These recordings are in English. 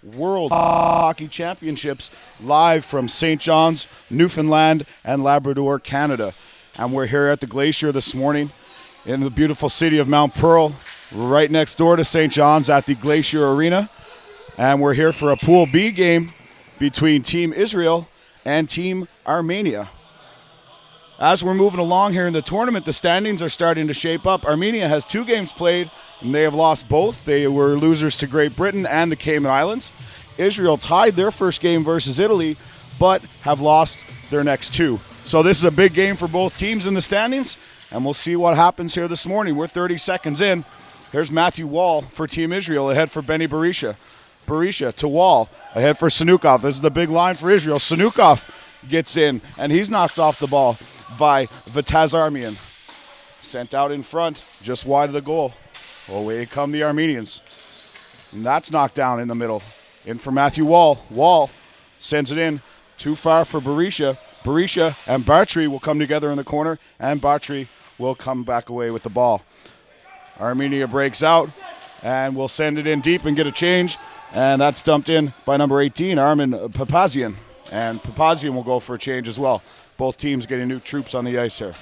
World Hockey Championships live from St. John's, Newfoundland and Labrador, Canada. And we're here at the Glacier this morning in the beautiful city of Mount Pearl, right next door to St. John's at the Glacier Arena. And we're here for a Pool B game between Team Israel and Team Armenia. As we're moving along here in the tournament, the standings are starting to shape up. Armenia has 2 games played, and they have lost both. They were losers to Great Britain and the Cayman Islands. Israel tied their first game versus Italy, but have lost their next 2. So this is a big game for both teams in the standings, and we'll see what happens here this morning. We're 30 seconds in. Here's Matthew Wall for Team Israel, ahead for Benny Berisha. Berisha to Wall, ahead for Sanukov. This is the big line for Israel. Sanukov gets in, and he's knocked off the ball by Vitaz Armian. Sent out in front, just wide of the goal. Away come the Armenians. And that's knocked down in the middle. In for Matthew Wall. Wall sends it in. Too far for Berisha. Berisha and Bartry will come together in the corner, and Bartry will come back away with the ball. Armenia breaks out, and will send it in deep and get a change. And that's dumped in by number 18, Armin Papazian. And Papazian will go for a change as well. Both teams getting new troops on the ice here.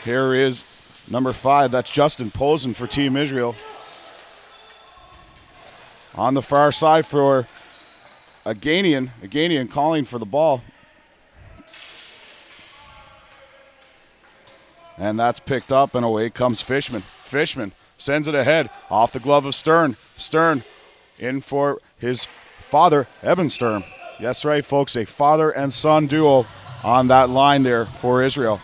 Here is number 5. That's Justin Posen for Team Israel. On the far side for Aganian. Aganian calling for the ball. And that's picked up, and away comes Fishman. Fishman sends it ahead off the glove of Stern. Stern in for his father, Evan Stern. That's right, folks, a father and son duo on that line there for Israel.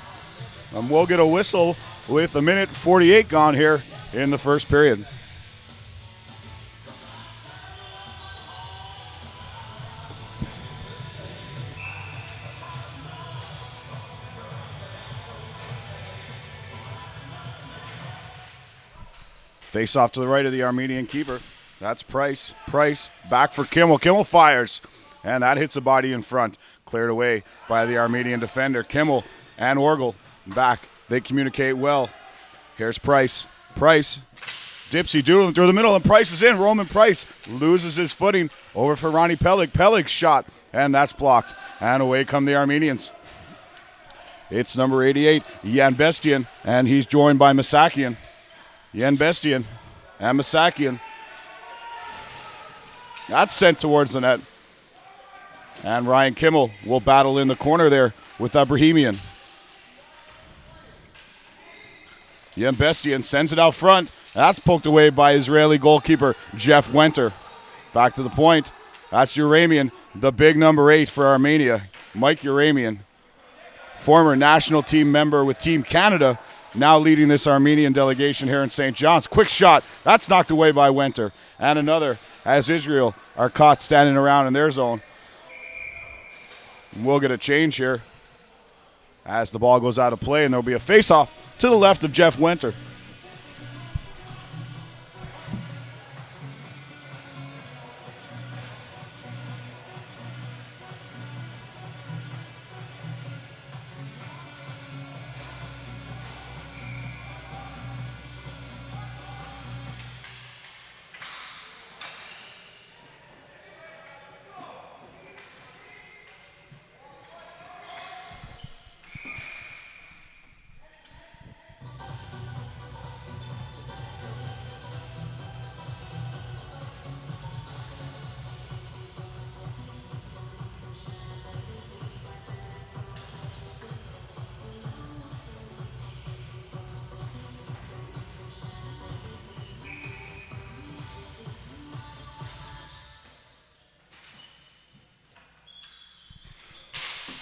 And we'll get a whistle with 1:48 gone here in the first period. Face off to the right of the Armenian keeper. That's Price. Price back for Kimmel. Kimmel fires. And that hits the body in front. Cleared away by the Armenian defender. Kimmel and Orgel back. They communicate well. Here's Price. Price. Dipsy doodling through the middle, and Price is in. Roman Price loses his footing over for Ronnie Peleg. Peleg's shot, and that's blocked. And away come the Armenians. It's number 88, Jan Bestian, and he's joined by Masakian. Jan Bestian and Masakian. That's sent towards the net. And Ryan Kimmel will battle in the corner there with Abrahamian. Jan Bestian sends it out front. That's poked away by Israeli goalkeeper Jeff Wenter. Back to the point. That's Uramian, the big number 8 for Armenia. Mike Uramian, former national team member with Team Canada, now leading this Armenian delegation here in St. John's. Quick shot. That's knocked away by Wenter. And another as Israel are caught standing around in their zone. We'll get a change here as the ball goes out of play, and there'll be a face-off to the left of Jeff Wenter.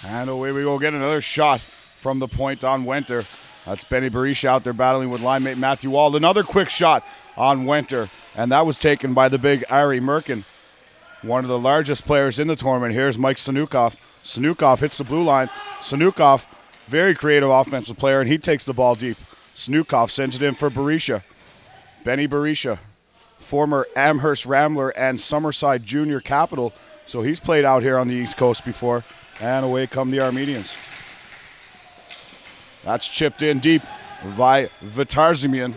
And away we go, get another shot from the point on Wenter. That's Benny Berisha out there battling with line mate Matthew Wall. Another quick shot on Wenter, and that was taken by the big Ari Merkin, one of the largest players in the tournament. Here's Mike Sanukov. Sanukov hits the blue line. Sanukov, very creative offensive player, and he takes the ball deep. Sanukov sends it in for Berisha. Benny Berisha, former Amherst Rambler and Summerside Junior Capital, so he's played out here on the East Coast before. And away come the Armenians. That's chipped in deep by Vitarzimian.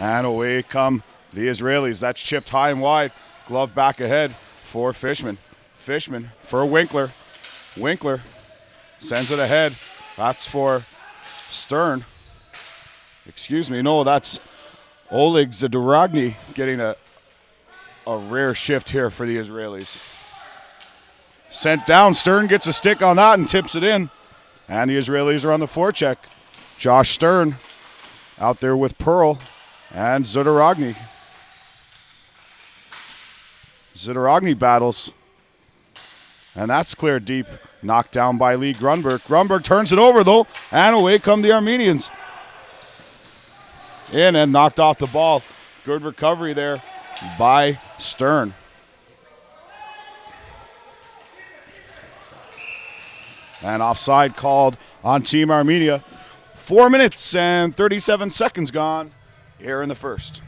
And away come the Israelis. That's chipped high and wide. Glove back ahead for Fishman. Fishman for Winkler. Winkler sends it ahead. That's for Stern. Excuse me. No, that's Oleg Zadorogny getting a rare shift here for the Israelis. Sent down. Stern gets a stick on that and tips it in. And the Israelis are on the forecheck. Josh Stern out there with Pearl and Zadorogny. Zadorogny battles. And that's cleared deep. Knocked down by Lee Grunberg. Grunberg turns it over, though, and away come the Armenians. In and knocked off the ball. Good recovery there by Stern. And offside called on Team Armenia. 4 minutes and 37 seconds gone here in the first.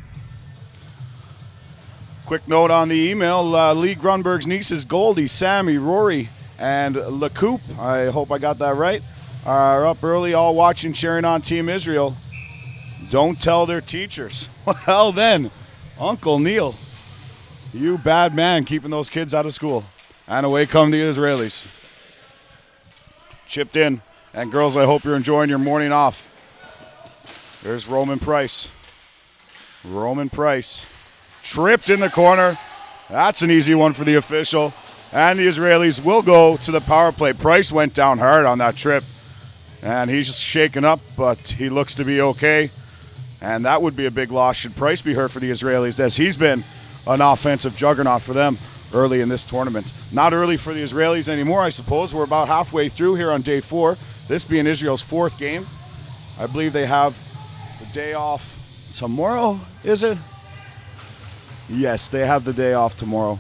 Quick note on the email, Lee Grunberg's nieces Goldie, Sammy, Rory, and LeCoupe, I hope I got that right, are up early all watching, cheering on Team Israel. Don't tell their teachers. Well then, Uncle Neil, you bad man keeping those kids out of school. And away come the Israelis. Chipped in. And girls, I hope you're enjoying your morning off. There's Roman Price. Roman Price. Tripped in the corner. That's an easy one for the official. And the Israelis will go to the power play. Price went down hard on that trip. And he's just shaken up, but he looks to be okay. And that would be a big loss should Price be hurt for the Israelis, as he's been an offensive juggernaut for them early in this tournament. Not early for the Israelis anymore, I suppose. We're about halfway through here on day 4. This being Israel's 4th game. I believe they have the day off tomorrow, is it? Yes, they have the day off tomorrow,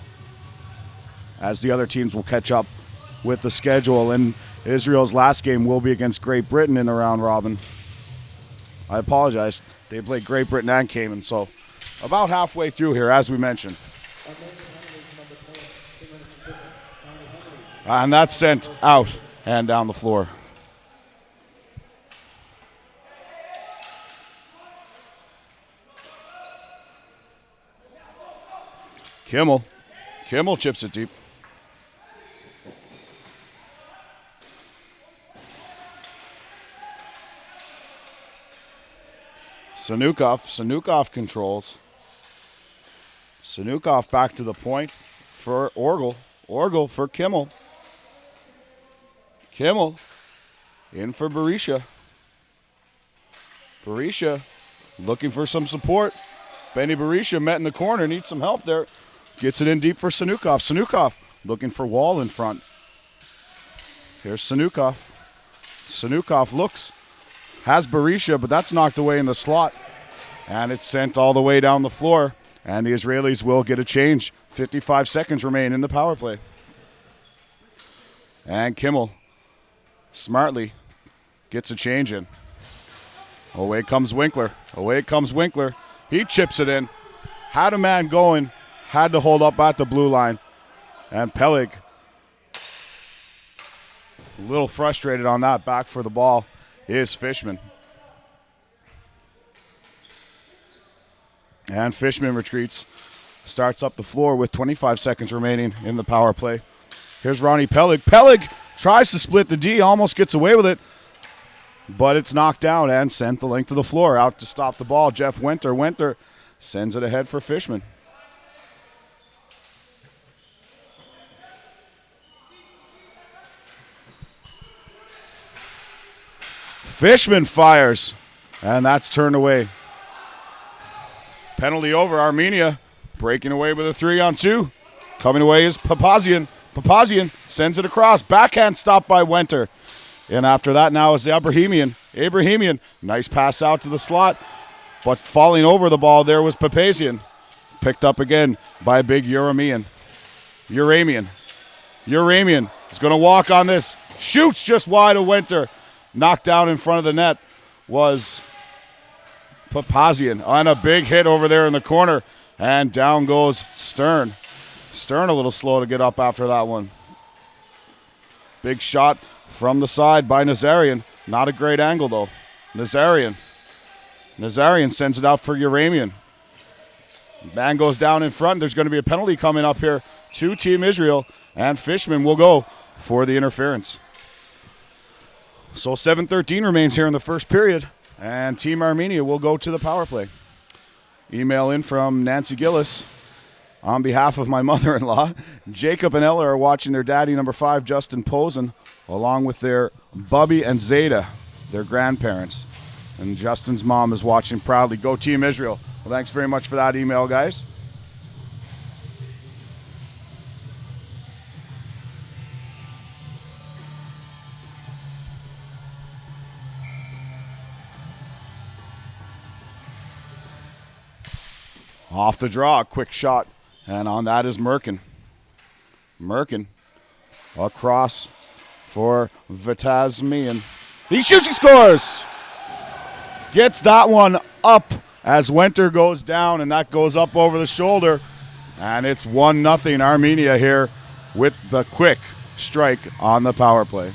as the other teams will catch up with the schedule. And Israel's last game will be against Great Britain in the round robin. I apologize. They played Great Britain and Cayman, so about halfway through here, as we mentioned. And that's sent out and down the floor. Kimmel chips it deep. Sanukov controls. Sanukov back to the point for Orgel. Orgel for Kimmel. Kimmel in for Berisha. Berisha looking for some support. Benny Berisha met in the corner, needs some help there. Gets it in deep for Sanukov. Sanukov looking for Wall in front. Here's Sanukov. Sanukov looks, has Berisha, but that's knocked away in the slot. And it's sent all the way down the floor. And the Israelis will get a change. 55 seconds remain in the power play. And Kimmel smartly gets a change in. Away comes Winkler. Away comes Winkler. He chips it in. Had a man going. Had to hold up at the blue line. And Peleg, a little frustrated on that. Back for the ball is Fishman. And Fishman retreats. Starts up the floor with 25 seconds remaining in the power play. Here's Ronnie Peleg. Peleg tries to split the D. Almost gets away with it. But it's knocked down and sent the length of the floor. Out to stop the ball, Jeff Winter. Winter sends it ahead for Fishman. Fishman fires, and that's turned away. Penalty over. Armenia breaking away with a 3-on-2. Coming away is Papazian. Papazian sends it across. Backhand stop by Winter. And after that now is the Abrahamian. Nice pass out to the slot. But falling over the ball there was Papazian. Picked up again by big Uramian. Uramian is going to walk on this. Shoots just wide of Winter. Knocked down in front of the net was Papazian. On a big hit over there in the corner. And down goes Stern. Stern a little slow to get up after that one. Big shot from the side by Nazarian. Not a great angle, though. Nazarian Nazarian sends it out for Uramian. Man goes down in front. There's going to be a penalty coming up here to Team Israel, and Fishman will go for the interference. So 7:13 remains here in the first period, and Team Armenia will go to the power play. Email in from Nancy Gillis. On behalf of my mother-in-law, Jacob and Ella are watching their daddy, number 5, Justin Posen, along with their Bubby and Zeta, their grandparents. And Justin's mom is watching proudly. Go Team Israel. Well, thanks very much for that email, guys. Off the draw, quick shot. And on that is Merkin. Merkin across for Vitazmian. He shoots, he scores! Gets that one up as Winter goes down, and that goes up over the shoulder. And it's 1-0 Armenia here with the quick strike on the power play.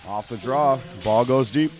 Off the draw, ball goes deep.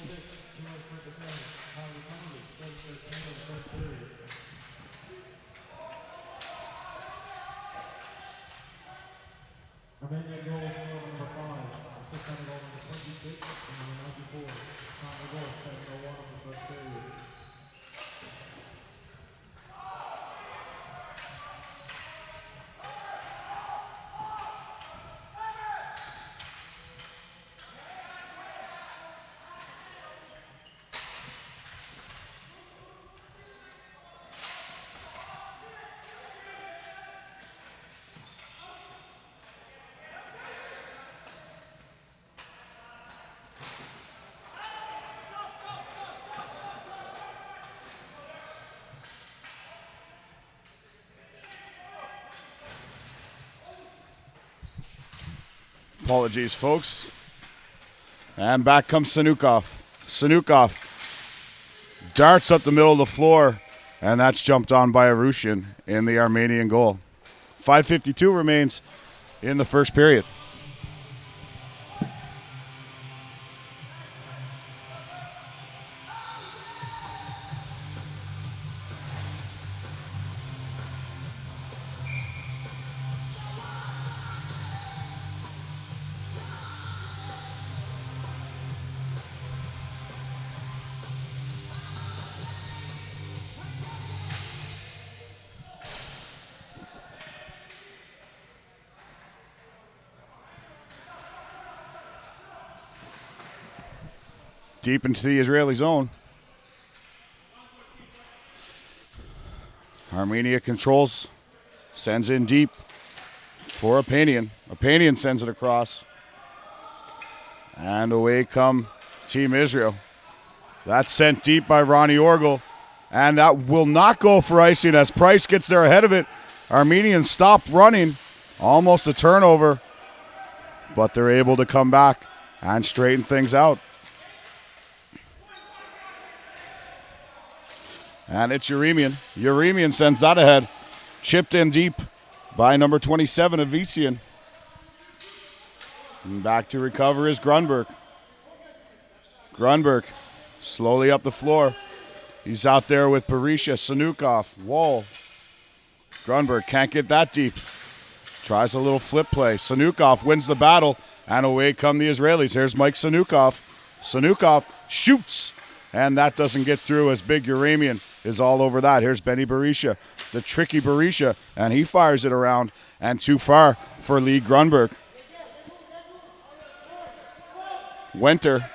Apologies, folks. And back comes Sanukov. Sanukov darts up the middle of the floor, and that's jumped on by Arushin in the Armenian goal. 5:52 remains in the first period. Deep into the Israeli zone. Armenia controls, sends in deep for Apanian. Apanian sends it across. And away come Team Israel. That's sent deep by Ronnie Orgel. And that will not go for icing as Price gets there ahead of it. Armenians stopped running. Almost a turnover. But they're able to come back and straighten things out. And it's Uremian. Uremian sends that ahead. Chipped in deep by number 27, Avician. And back to recover is Grunberg. Grunberg slowly up the floor. He's out there with Berisha, Sanukov, Wall. Grunberg can't get that deep. Tries a little flip play. Sanukov wins the battle, and away come the Israelis. Here's Mike Sanukov. Sanukov shoots, and that doesn't get through as Big Uremian is all over that. Here's Benny Berisha, the tricky Berisha, and he fires it around, and too far for Lee Grunberg. Winter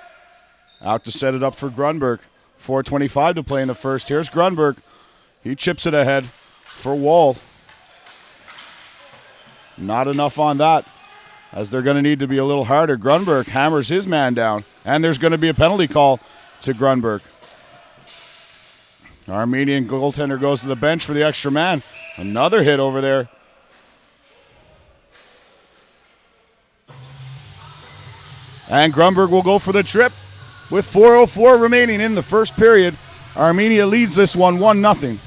out to set it up for Grunberg. 4:25 to play in the first. Here's Grunberg. He chips it ahead for Wall. Not enough on that, as they're going to need to be a little harder. Grunberg hammers his man down, and there's going to be a penalty call to Grunberg. Armenian goaltender goes to the bench for the extra man. Another hit over there. And Grunberg will go for the trip with 4:04 remaining in the first period. Armenia leads this one 1-0.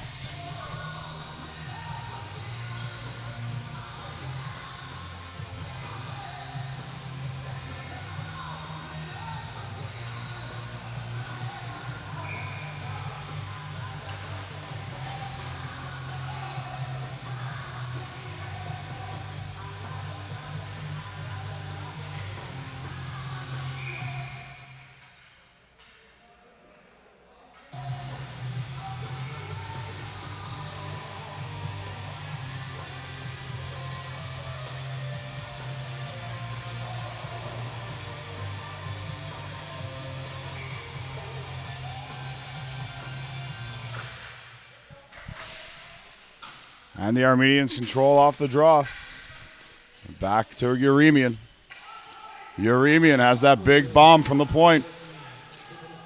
And the Armenians control off the draw. Back to Uremian. Uremian has that big bomb from the point.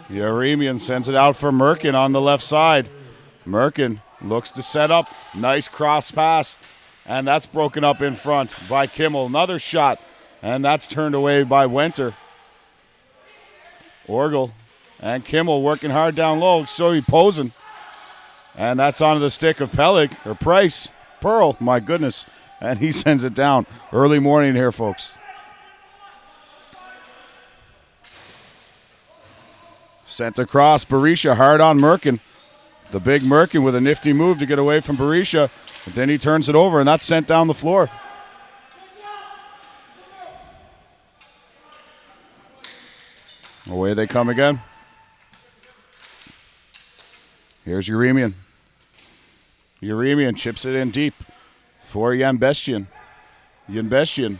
Uremian sends it out for Merkin on the left side. Merkin looks to set up. Nice cross pass. And that's broken up in front by Kimmel. Another shot. And that's turned away by Winter. Orgel and Kimmel working hard down low. So he posing. And that's onto the stick of Price. Pearl, my goodness. And he sends it down. Early morning here, folks. Sent across. Berisha hard on Merkin. The big Merkin with a nifty move to get away from Berisha. But then he turns it over, and that's sent down the floor. Away they come again. Here's Uremian. Uremian chips it in deep for Yanbestian. Yanbestian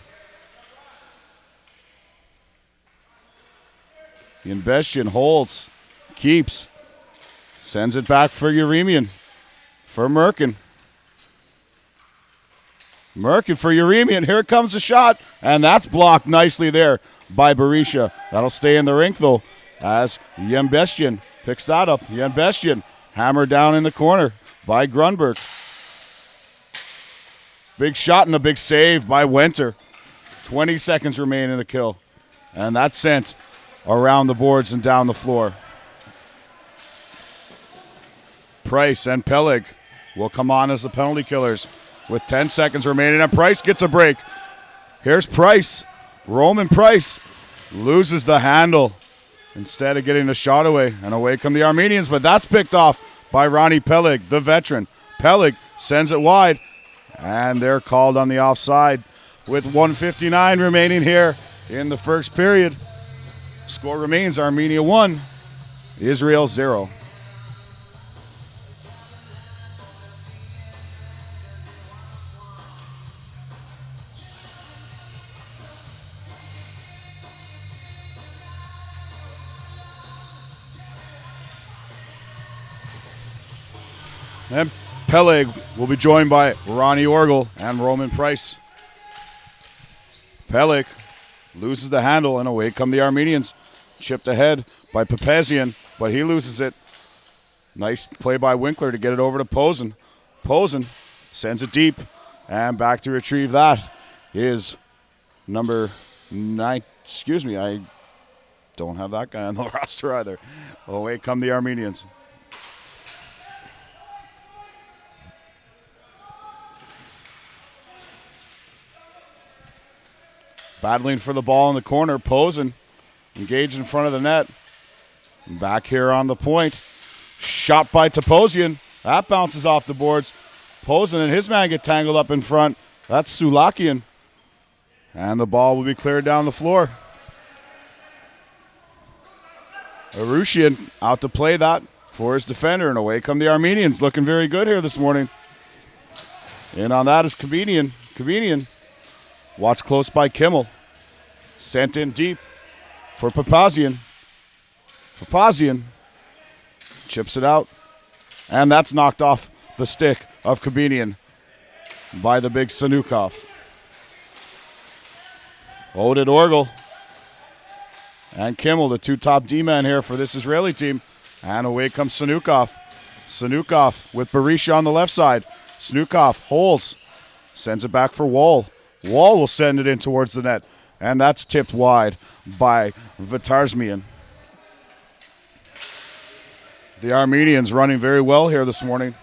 holds, keeps, sends it back for Uremian, for Merkin. Merkin for Uremian. Here comes the shot, and that's blocked nicely there by Berisha. That'll stay in the rink, though, as Yanbestian picks that up. Yanbestian hammered down in the corner by Grunberg. Big shot and a big save by Winter. 20 seconds remain in the kill. And that's sent around the boards and down the floor. Price and Peleg will come on as the penalty killers with 10 seconds remaining. And Price gets a break. Here's Price. Roman Price loses the handle instead of getting the shot away. And away come the Armenians, but that's picked off by Ronnie Peleg, the veteran. Peleg sends it wide, and they're called on the offside with 1:59 remaining here in the first period. Score remains Armenia 1, Israel 0. And Peleg will be joined by Ronnie Orgel and Roman Price. Peleg loses the handle, and away come the Armenians. Chipped ahead by Papazian, but he loses it. Nice play by Winkler to get it over to Posen. Posen sends it deep, and back to retrieve that is number 9. Excuse me, I don't have that guy on the roster either. Away come the Armenians. Battling for the ball in the corner. Posen engaged in front of the net. Back here on the point. Shot by Toposian. That bounces off the boards. Posen and his man get tangled up in front. That's Sulakian. And the ball will be cleared down the floor. Arushian out to play that for his defender. And away come the Armenians. Looking very good here this morning. In on that is Kabinian. Watch close by Kimmel. Sent in deep for Papazian. Papazian chips it out. And that's knocked off the stick of Kabinian by the big Sanukov. Oded Orgel and Kimmel, the two top D-men here for this Israeli team. And away comes Sanukov. Sanukov with Berisha on the left side. Sanukov holds. Sends it back for Wall. Wall will send it in towards the net. And that's tipped wide by Vitarsmian. The Armenians running very well here this morning.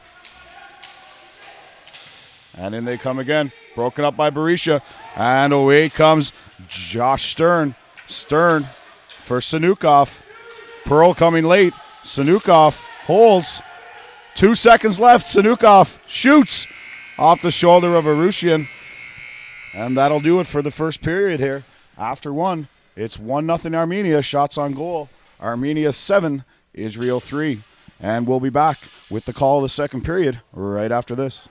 And in they come again. Broken up by Berisha. And away comes Josh Stern. Stern for Sanukov. Pearl coming late. Sanukov holds. 2 seconds left. Sanukov shoots off the shoulder of Arushian. And that'll do it for the first period here. After one, it's 1-0 Armenia. Shots on goal. Armenia 7, Israel 3. And we'll be back with the call of the second period right after this.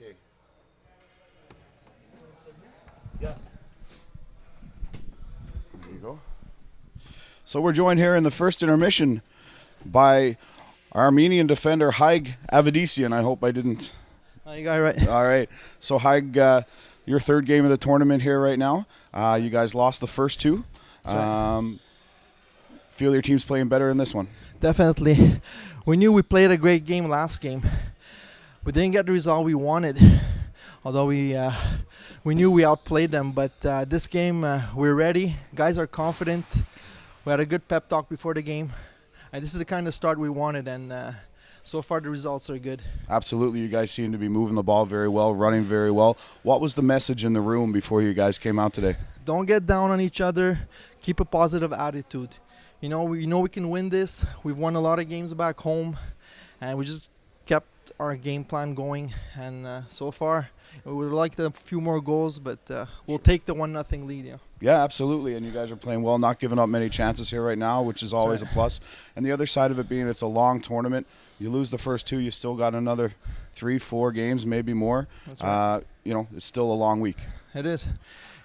Okay. Yeah. There you go. So we're joined here in the first intermission by Armenian defender Haig Avedisian. I hope I didn't. You got it right. All right. So Haig, your third game of the tournament here right now. You guys lost the first two. Right. Feel your team's playing better in this one? Definitely. We knew we played a great game last game. We didn't get the result we wanted, although we knew we outplayed them. But this game, we're ready. Guys are confident. We had a good pep talk before the game. And this is the kind of start we wanted, and so far the results are good. Absolutely. You guys seem to be moving the ball very well, running very well. What was the message in the room before you guys came out today? Don't get down on each other. Keep a positive attitude. You know we can win this. We've won a lot of games back home, and we just kept our game plan going. And so far, we would like a few more goals, but we'll take the 1-0 lead. Yeah. Yeah, absolutely. And you guys are playing well, not giving up many chances here right now, which is always a plus. And the other side of it being it's a long tournament. You lose the first two, you still got another 3-4 games, maybe more. That's right. It's still a long week. It is.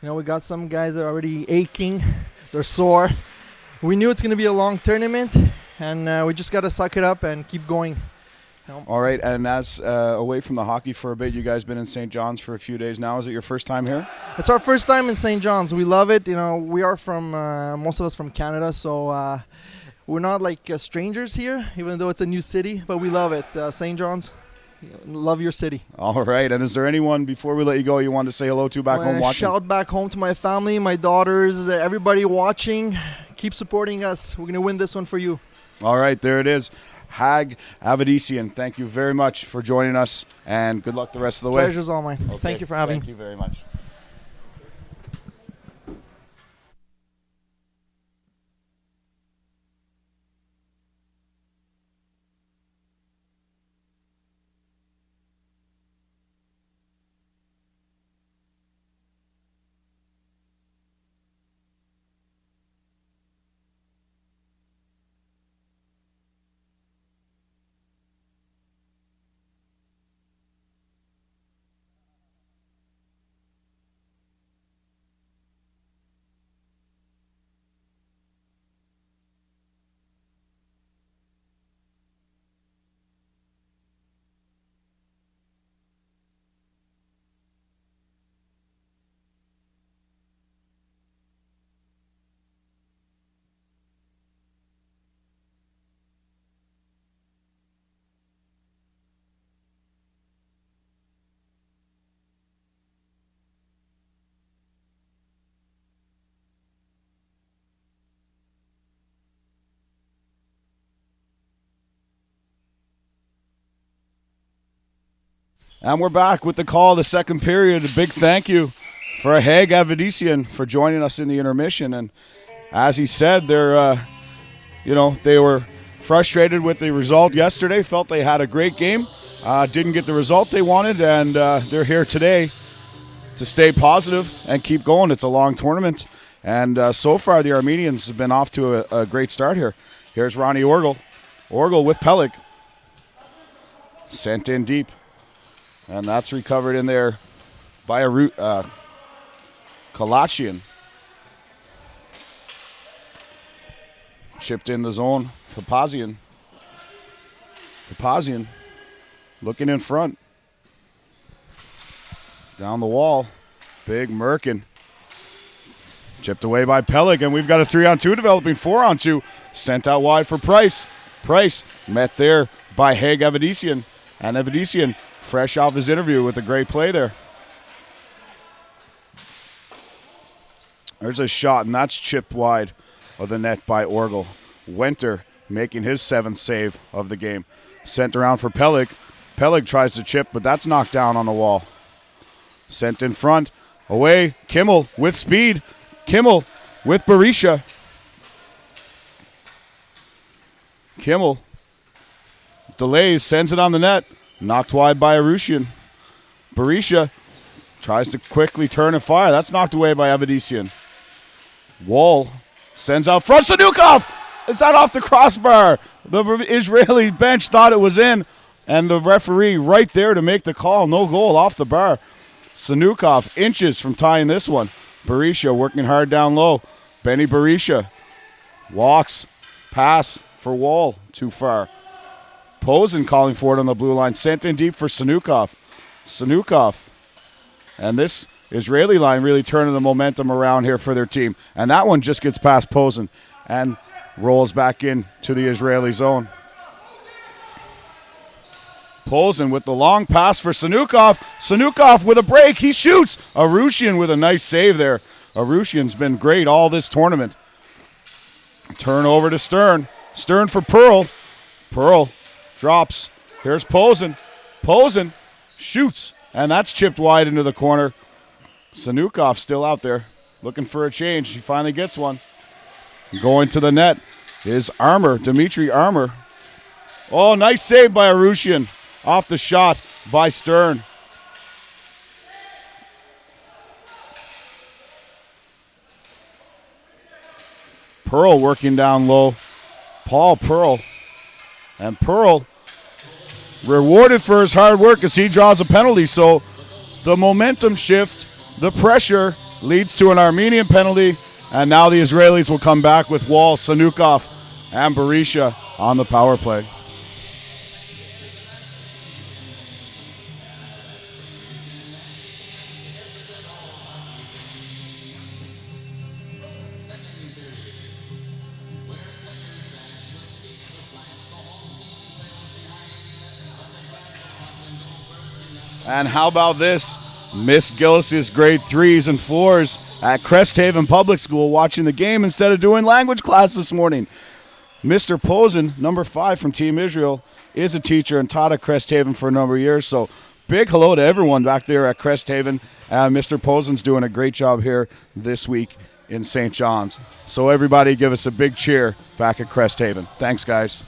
We got some guys that are already aching. They're sore. We knew it's going to be a long tournament, and we just got to suck it up and keep going. All right, and as away from the hockey for a bit, you guys been in St. John's for a few days now. Is it your first time here? It's our first time in St. John's. We love it. We are from, most of us from Canada, so we're not like strangers here, even though it's a new city, but we love it. St. John's, love your city. All right, and is there anyone, before we let you go, you want to say hello to back home watching? Shout back home to my family, my daughters, everybody watching. Keep supporting us. We're going to win this one for you. All right, there it is. Haig Avedisian, thank you very much for joining us, and good luck the rest of the way. Pleasure's all mine. Okay. Thank you for having me. Thank you very much. And we're back with the call of the second period. A big thank you for Heg Avedisian for joining us in the intermission. And as he said, they were frustrated with the result yesterday, felt they had a great game, didn't get the result they wanted, and they're here today to stay positive and keep going. It's a long tournament. And so far, the Armenians have been off to a great start here. Here's Ronnie Orgel. Orgel with Pellick. Sent in deep. And that's recovered in there by a Kalachian. Chipped in the zone. Papazian looking in front. Down the wall. Big Merkin. Chipped away by Pellick, and we've got a 3-on-2 developing, 4-on-2. Sent out wide for Price. Price met there by Heg Avedisian. And Avedisian fresh off his interview with a great play there. There's a shot, and that's chipped wide of the net by Orgel. Winter making his 7th save of the game. Sent around for Pellick. Pellick tries to chip, but that's knocked down on the wall. Sent in front. Away. Kimmel with speed. Kimmel with Berisha. Kimmel delays, sends it on the net. Knocked wide by Arushian. Berisha tries to quickly turn and fire. That's knocked away by Avedisian. Wall sends out front. Sanukov! Is that off the crossbar? The Israeli bench thought it was in, and the referee right there to make the call. No goal off the bar. Sanukov inches from tying this one. Berisha working hard down low. Benny Berisha walks. Pass for Wall. Too far. Posen calling for it on the blue line. Sent in deep for Sanukov. Sanukov. And this Israeli line really turning the momentum around here for their team. And that one just gets past Posen and rolls back in to the Israeli zone. Posen with the long pass for Sanukov. Sanukov with a break. He shoots. Arushian with a nice save there. Arushian's been great all this tournament. Turn over to Stern. Stern for Pearl. Pearl drops. Here's Posen. Posen shoots. And that's chipped wide into the corner. Sanukov still out there looking for a change. He finally gets one. Going to the net is Armour. Dimitri Armour. Oh, nice save by Arushian. Off the shot by Stern. Pearl working down low. Paul Pearl. And Pearl rewarded for his hard work as he draws a penalty. So the momentum shift, the pressure leads to an Armenian penalty. And now the Israelis will come back with Wall, Sanukov, and Berisha on the power play. And how about this? Miss Gillis' grade 3s and 4s at Cresthaven Public School watching the game instead of doing language class this morning. Mr. Posen, number 5 from Team Israel, is a teacher and taught at Cresthaven for a number of years. So big hello to everyone back there at Cresthaven. Mr. Posen's doing a great job here this week in St. John's. So everybody give us a big cheer back at Cresthaven. Thanks, guys.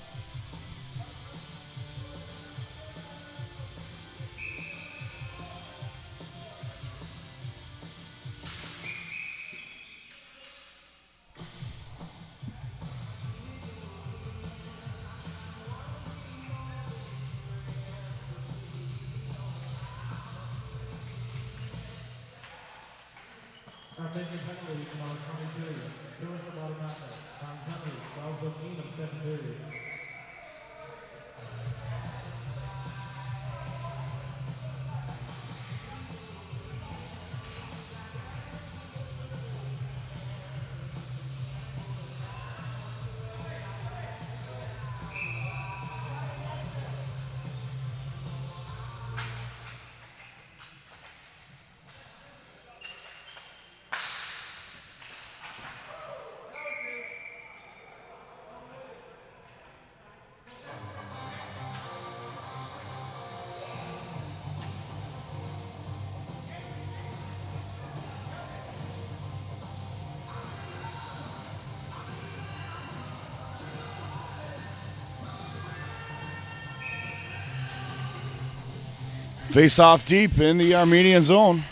Face off deep in the Armenian zone.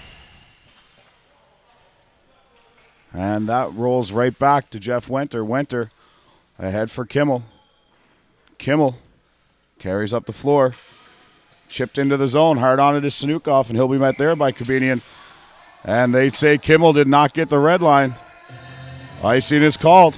And that rolls right back to Jeff Winter. Winter ahead for Kimmel. Kimmel carries up the floor. Chipped into the zone. Hard on it is Sanukov, and he'll be met there by Kabinian. And they say Kimmel did not get the red line. Icing is called.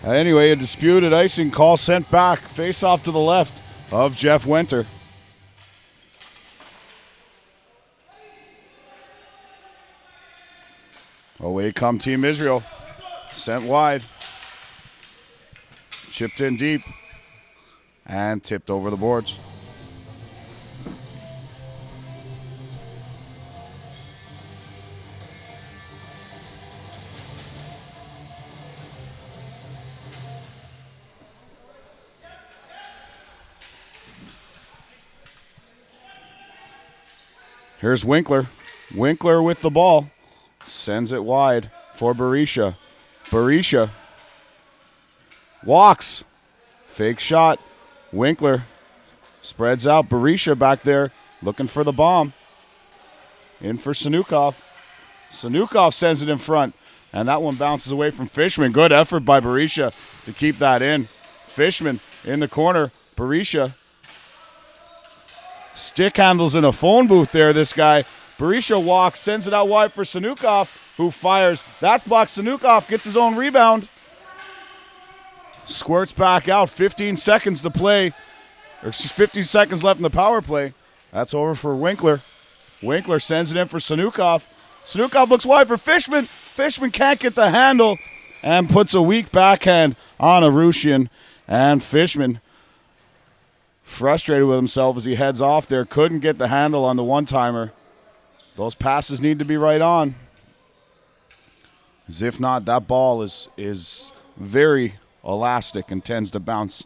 Anyway, a disputed icing call sent back. Face off to the left of Jeff Winter. Away come Team Israel. Sent wide. Chipped in deep. And tipped over the boards. Here's Winkler. Winkler with the ball. Sends it wide for Berisha. Berisha walks. Fake shot. Winkler spreads out. Berisha back there looking for the bomb. In for Sanukov. Sanukov sends it in front. And that one bounces away from Fishman. Good effort by Berisha to keep that in. Fishman in the corner. Berisha. Stick handles in a phone booth there, this guy. Berisha walks, sends it out wide for Sanukov, who fires. That's blocked. Sanukov gets his own rebound. Squirts back out. 15 seconds to play. Or 15 seconds left in the power play. That's over for Winkler. Winkler sends it in for Sanukov. Sanukov looks wide for Fishman. Fishman can't get the handle and puts a weak backhand on Arushian. And Fishman, frustrated with himself as he heads off there, couldn't get the handle on the one-timer. Those passes need to be right on. As if not, that ball is very elastic and tends to bounce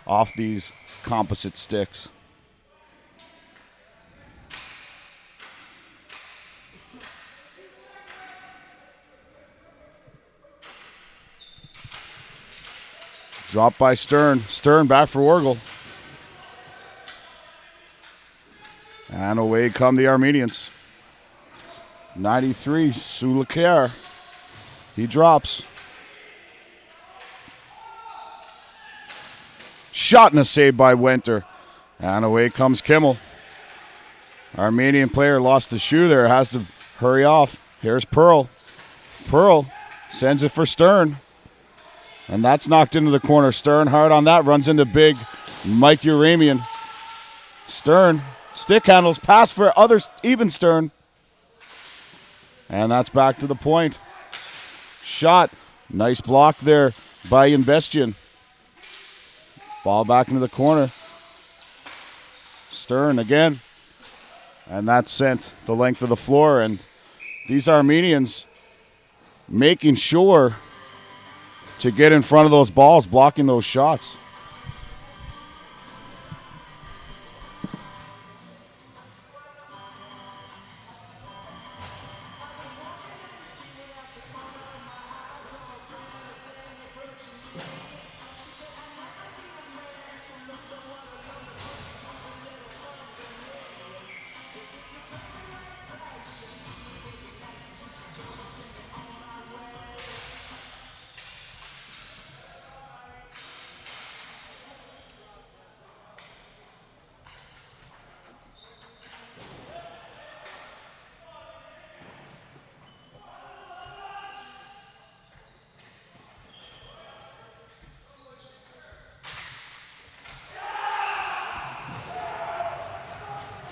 off these composite sticks. Drop by Stern. Stern back for Orgel. And away come the Armenians. 93, Sulakar. He drops. Shot and a save by Winter. And away comes Kimmel. Armenian player lost the shoe there. Has to hurry off. Here's Pearl. Pearl sends it for Stern. And that's knocked into the corner. Stern hard on that. Runs into big Mike Uramian. Stern. Stick handles, pass for others, even Stern. And that's back to the point. Shot. Nice block there by Inbestian. Ball back into the corner. Stern again. And that sent the length of the floor. And these Armenians making sure to get in front of those balls, blocking those shots.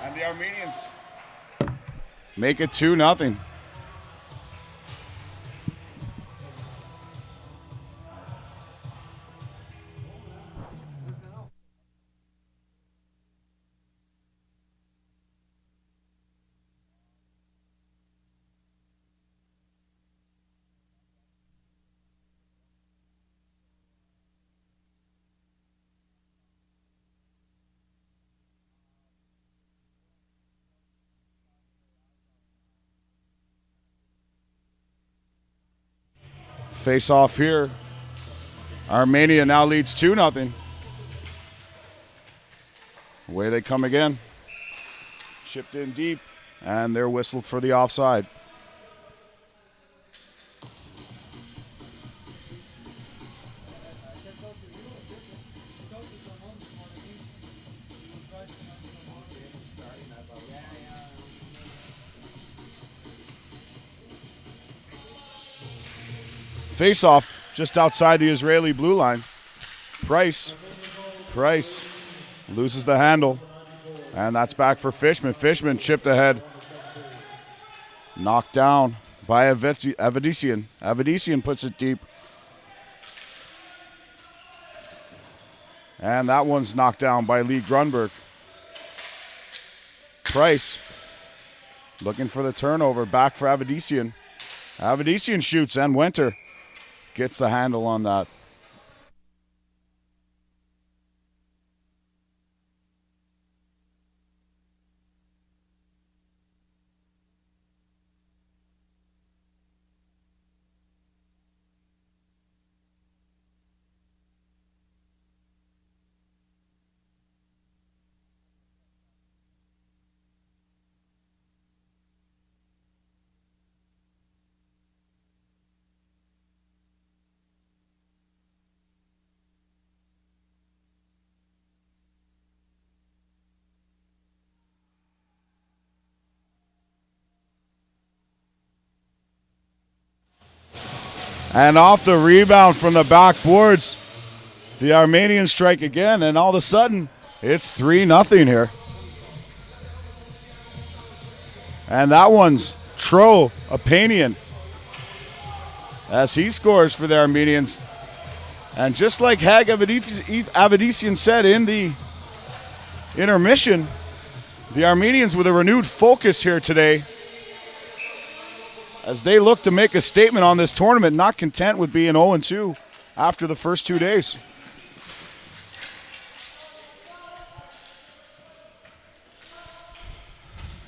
And the Armenians make it 2-0. Face off here. Armenia now leads 2-0. Away they come again. Chipped in deep, and they're whistled for the offside. Face off just outside the Israeli blue line. Price loses the handle, and that's back for Fishman. Fishman chipped ahead. Knocked down by Avedisian. Avedisian puts it deep. And that one's knocked down by Lee Grunberg. Price looking for the turnover. Back for Avedisian. Avedisian shoots, and Winter gets the handle on that. And off the rebound from the backboards, the Armenians strike again, and all of a sudden, it's 3-0 here. And that one's Tro Apanian as he scores for the Armenians. And just like Hag Avedisian said in the intermission, the Armenians with a renewed focus here today as they look to make a statement on this tournament, not content with being 0-2 after the first 2 days.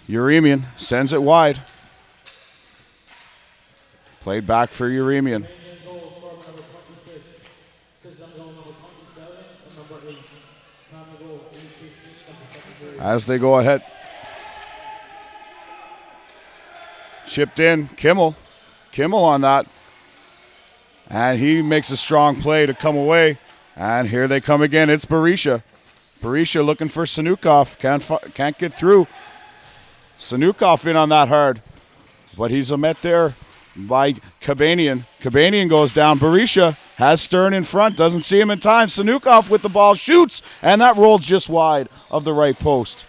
Uremian sends it wide. Played back for Uremian. As they go ahead. Chipped in, Kimmel on that. And he makes a strong play to come away. And here they come again. It's Berisha. Berisha looking for Sanukov. Can't get through. Sanukov in on that hard. But he's met there by Kabanian. Kabanian goes down. Berisha has Stern in front. Doesn't see him in time. Sanukov with the ball. Shoots. And that rolled just wide of the right post.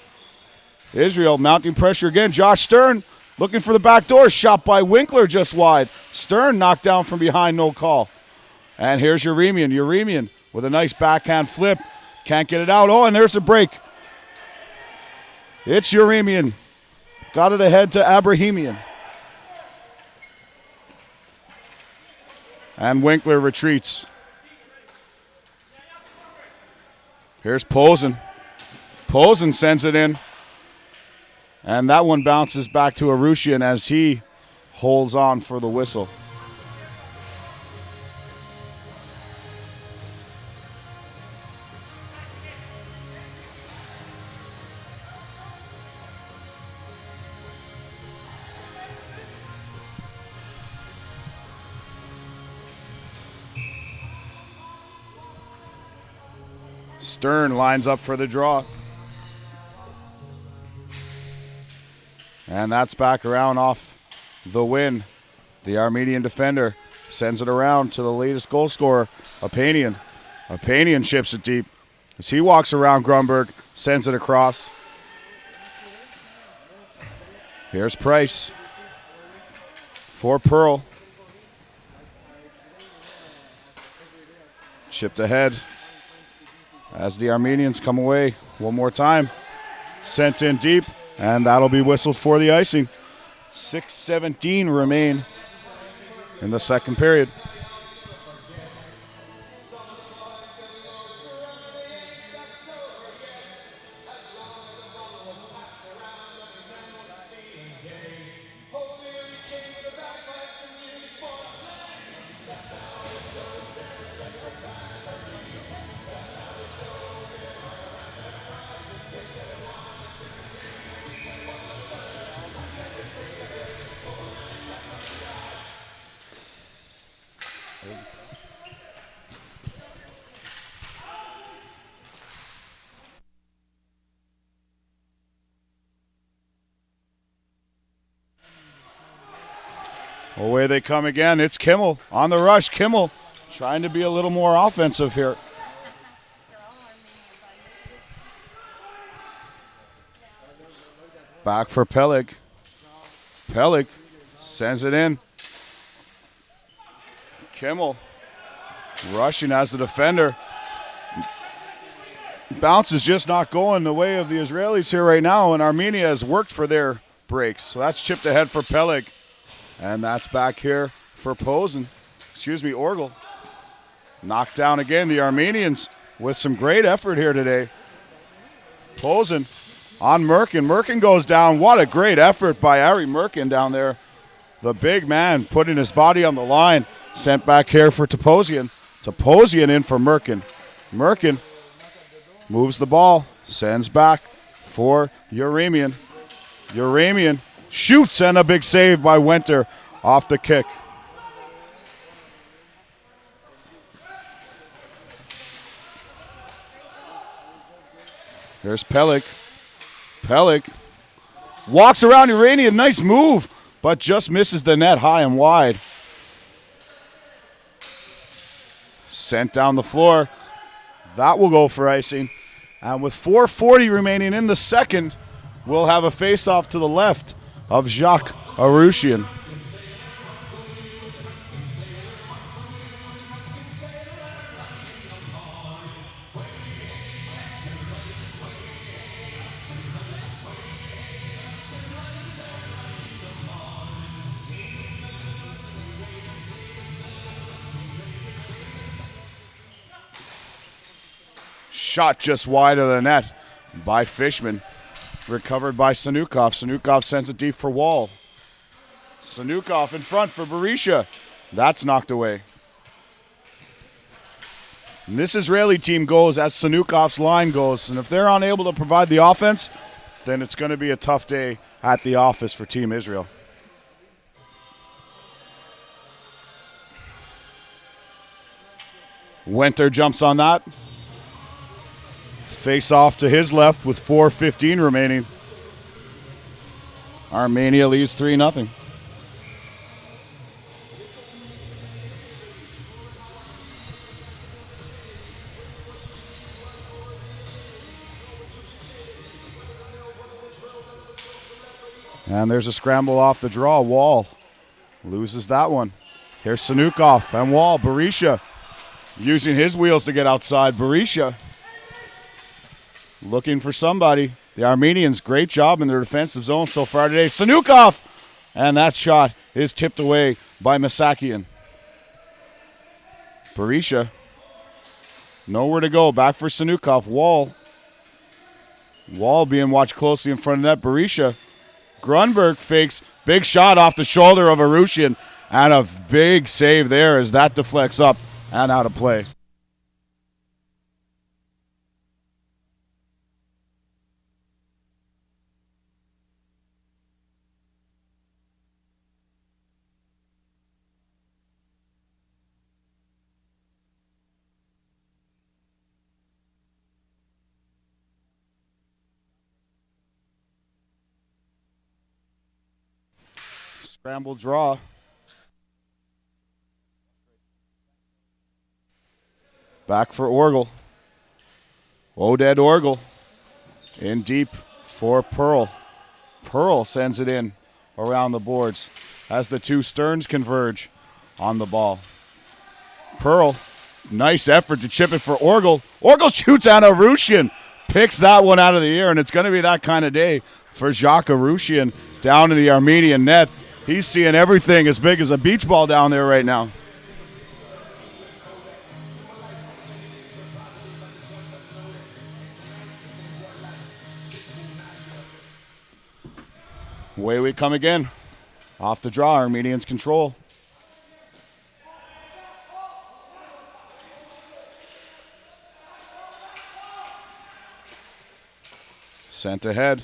Israel mounting pressure again. Josh Stern looking for the back door. Shot by Winkler just wide. Stern knocked down from behind. No call. And here's Uremian. Uremian with a nice backhand flip. Can't get it out. Oh, and there's a break. It's Uremian. Got it ahead to Abrahamian. And Winkler retreats. Here's Posen. Posen sends it in. And that one bounces back to Arushian as he holds on for the whistle. Stern lines up for the draw. And that's back around off the win. The Armenian defender sends it around to the latest goal scorer, Apanian. Apanian chips it deep as he walks around Grunberg, sends it across. Here's Price for Pearl. Chipped ahead as the Armenians come away one more time. Sent in deep, and that'll be whistled for the icing. 6:17 remain in the second period. Away they come again. It's Kimmel on the rush. Kimmel trying to be a little more offensive here. Back for Pelik. Pelik sends it in. Kimmel rushing as the defender. Bounce is just not going the way of the Israelis here right now, and Armenia has worked for their breaks. So that's chipped ahead for Pelik. And that's back here for Orgel. Knocked down again, the Armenians with some great effort here today. Posen on Merkin. Merkin goes down. What a great effort by Ari Merkin down there. The big man putting his body on the line. Sent back here for Toposian. Toposian in for Merkin. Merkin moves the ball. Sends back for Uramian. Uramian shoots, and a big save by Winter off the kick. There's Pelik. Pelik walks around Uranian. Nice move, but just misses the net high and wide. Sent down the floor. That will go for icing. And with 4:40 remaining in the second, we'll have a face-off to the left of Jacques Arushian. Shot just wide of the net by Fishman. Recovered by Sanukov. Sanukov sends it deep for Wall. Sanukov in front for Berisha. That's knocked away. And this Israeli team goes as Sanukov's line goes. And if they're unable to provide the offense, then it's going to be a tough day at the office for Team Israel. Winter jumps on that. Face off to his left with 4:15 remaining. Armenia leads 3-0. And there's a scramble off the draw. Wall loses that one. Here's Sanukov and Wall. Berisha using his wheels to get outside. Berisha looking for somebody. The Armenians, great job in their defensive zone so far today. Sanukov! And that shot is tipped away by Masakian. Berisha, nowhere to go. Back for Sanukov. Wall being watched closely in front of that. Berisha. Grunberg fakes. Big shot off the shoulder of Arushian. And a big save there as that deflects up and out of play. Scramble draw. Back for Orgel. Oded Orgel in deep for Pearl. Pearl sends it in around the boards as the two Sterns converge on the ball. Pearl, nice effort to chip it for Orgel. Orgel shoots at Arushian. Picks that one out of the air, and it's going to be that kind of day for Jacques Arushian down in the Armenian net. He's seeing everything as big as a beach ball down there right now. Away we come again. Off the draw, Armenians control. Sent ahead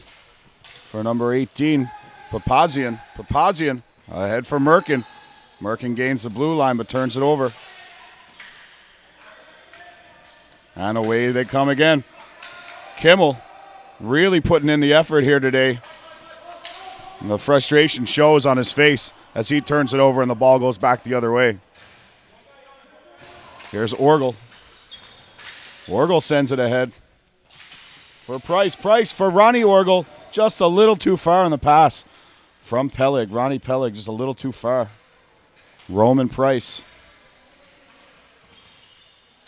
for number 18. Papazian. Papazian ahead for Merkin. Merkin gains the blue line but turns it over. And away they come again. Kimmel really putting in the effort here today. And the frustration shows on his face as he turns it over and the ball goes back the other way. Here's Orgel. Orgel sends it ahead for Price. Price for Ronnie Orgel. Just a little too far in the pass from Peleg. Ronnie Peleg just a little too far. Roman Price.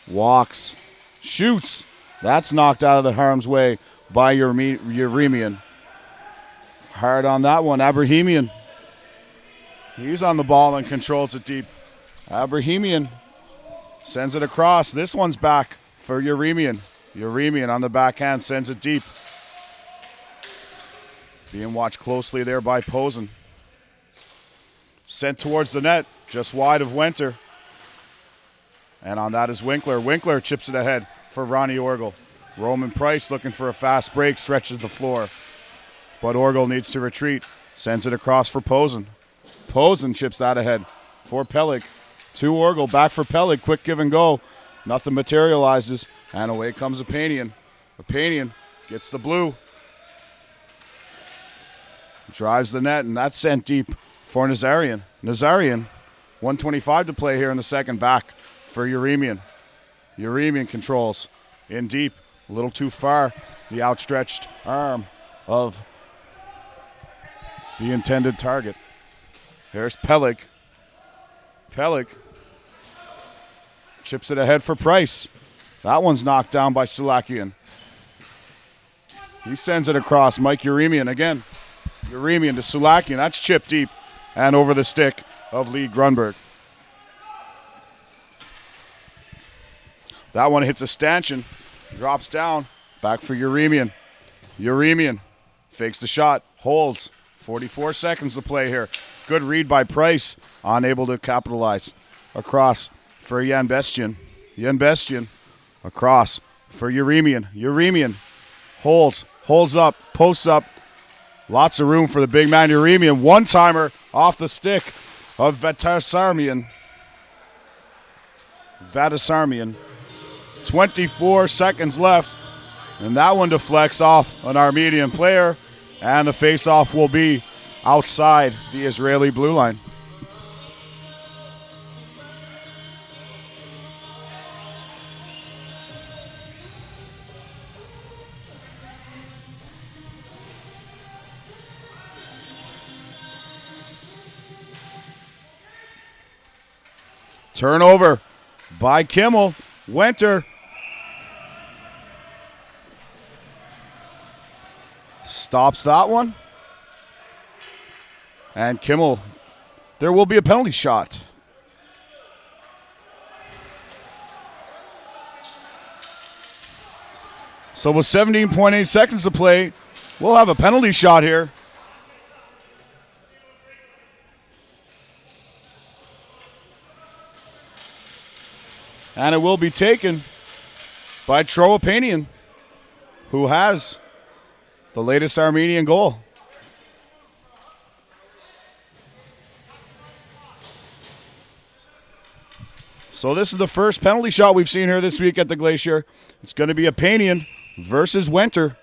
Walks. Shoots. That's knocked out of the harm's way by Yeremian. Hard on that one. Abrahamian. He's on the ball and controls it deep. Abrahamian sends it across. This one's back for Yeremian. Yeremian on the backhand sends it deep. Being watched closely there by Posen. Sent towards the net, just wide of Winter. And on that is Winkler. Winkler chips it ahead for Ronnie Orgel. Roman Price looking for a fast break, stretches the floor. But Orgel needs to retreat. Sends it across for Posen. Posen chips that ahead for Peleg. To Orgel, back for Peleg. Quick give and go. Nothing materializes. And away comes Apanian. Apanian gets the blue. Drives the net, and that's sent deep for Nazarian. Nazarian, 1:25 to play here in the second, back for Yeremian. Yeremian controls in deep, a little too far. The outstretched arm of the intended target. Here's Peleg. Peleg chips it ahead for Price. That one's knocked down by Sulakian. He sends it across. Mike Yeremian again. Yeremian to Sulakian. That's chipped deep and over the stick of Lee Grunberg. That one hits a stanchion. Drops down. Back for Yeremian. Yeremian fakes the shot. Holds. 44 seconds to play here. Good read by Price. Unable to capitalize. Across for Jan Bestian. Jan Bestian. Across for Yeremian. Yeremian holds. Holds up. Posts up. Lots of room for the big man Yeremian. One-timer off the stick of Vatasarmian. Vatasarmian. 24 seconds left. And that one deflects off an Armenian player. And the face-off will be outside the Israeli blue line. Turnover by Kimmel. Winter stops that one. And Kimmel, there will be a penalty shot. So with 17.8 seconds to play, we'll have a penalty shot here. And it will be taken by Troapanian, who has the latest Armenian goal. So this is the first penalty shot we've seen here this week at the Glacier. It's going to be Apanian versus Winter.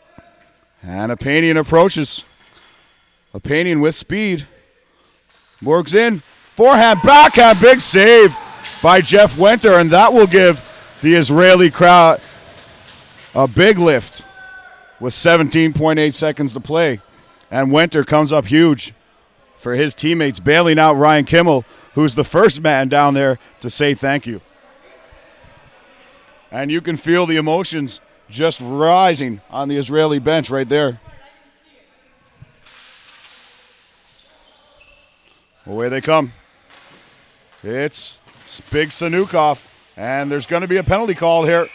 And Apanian approaches. Apanian with speed. Works in. Forehand, backhand, big save by Jeff Winter, and that will give the Israeli crowd a big lift with 17.8 seconds to play. And Winter comes up huge for his teammates, bailing out Ryan Kimmel, who's the first man down there to say thank you. And you can feel the emotions just rising on the Israeli bench right there. Away they come. It's Big Sanukov, and there's going to be a penalty call here.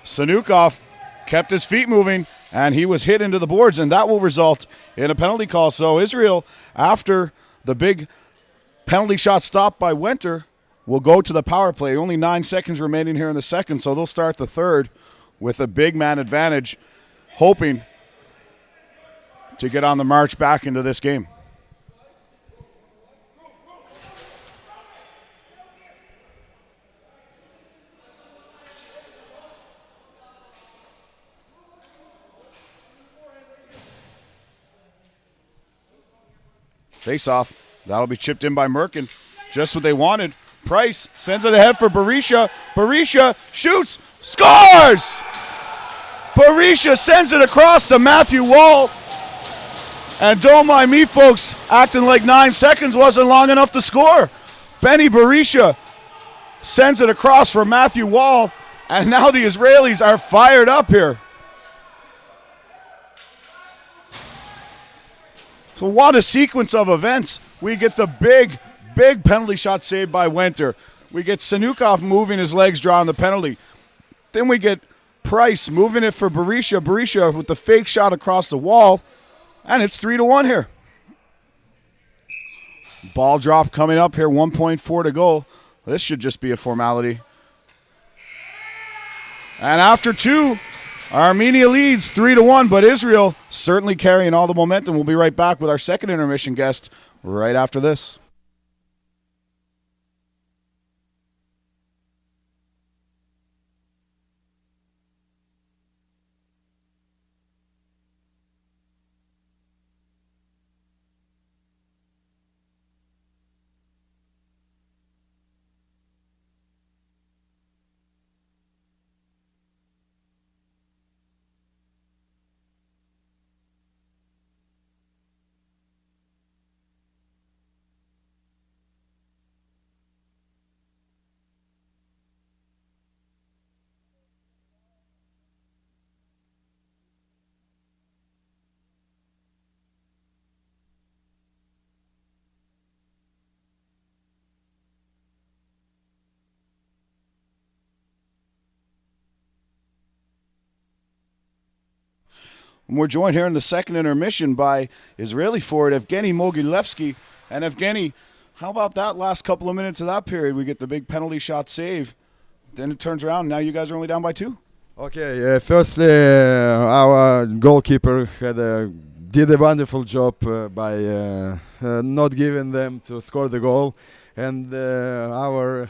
Sanukov kept his feet moving, and he was hit into the boards, and that will result in a penalty call. So Israel, after the big penalty shot stopped by Winter, will go to the power play. Only 9 seconds remaining here in the second, so they'll start the third with a big man advantage, hoping to get on the march back into this game. Face off. That'll be chipped in by Merkin. Just what they wanted. Price sends it ahead for Berisha. Berisha shoots, scores! Berisha sends it across to Matthew Wall. And don't mind me, folks, acting like 9 seconds wasn't long enough to score. Benny Berisha sends it across for Matthew Wall. And now the Israelis are fired up here. So what a sequence of events. We get the big penalty shot saved by Winter. We get Sanukov moving his legs, drawing the penalty. Then we get Price moving it for Berisha. Berisha with the fake shot across the wall. And it's 3-1 here. Ball drop coming up here, 1.4 to go. This should just be a formality. And after 2, Armenia leads 3-1, but Israel certainly carrying all the momentum. We'll be right back with our second intermission guest right after this. And we're joined here in the second intermission by Israeli forward Evgeny Mogilevsky. And Evgeny, how about that last couple of minutes of that period? We get the big penalty shot save. Then it turns around. Now you guys are only down by 2. Okay, firstly, our goalkeeper did a wonderful job by not giving them to score the goal. And our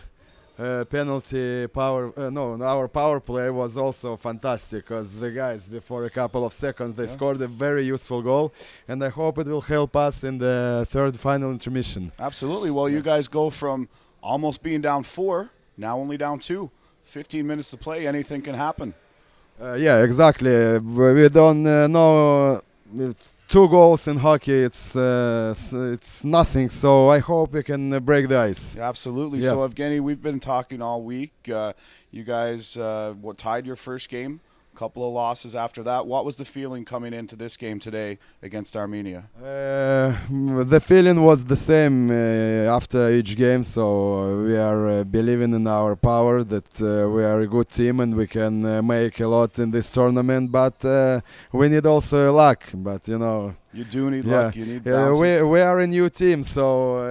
our power play was also fantastic, because the guys, before a couple of seconds, they scored a very useful goal, and I hope it will help us in the third final intermission. Absolutely. Well, you guys go from almost being down 4, now only down 2. 15 minutes to play, anything can happen. Yeah, exactly. We don't know. 2 goals in hockey, it's nothing. So I hope we can break the ice. Absolutely. Yeah. So Evgeny, we've been talking all week. You guys tied your first game. Couple of losses after that. What was the feeling coming into this game today against Armenia? The feeling was the same after each game, so we are believing in our power, that we are a good team and we can make a lot in this tournament, but we need also luck. But you do need luck. You need bounces. We are a new team, so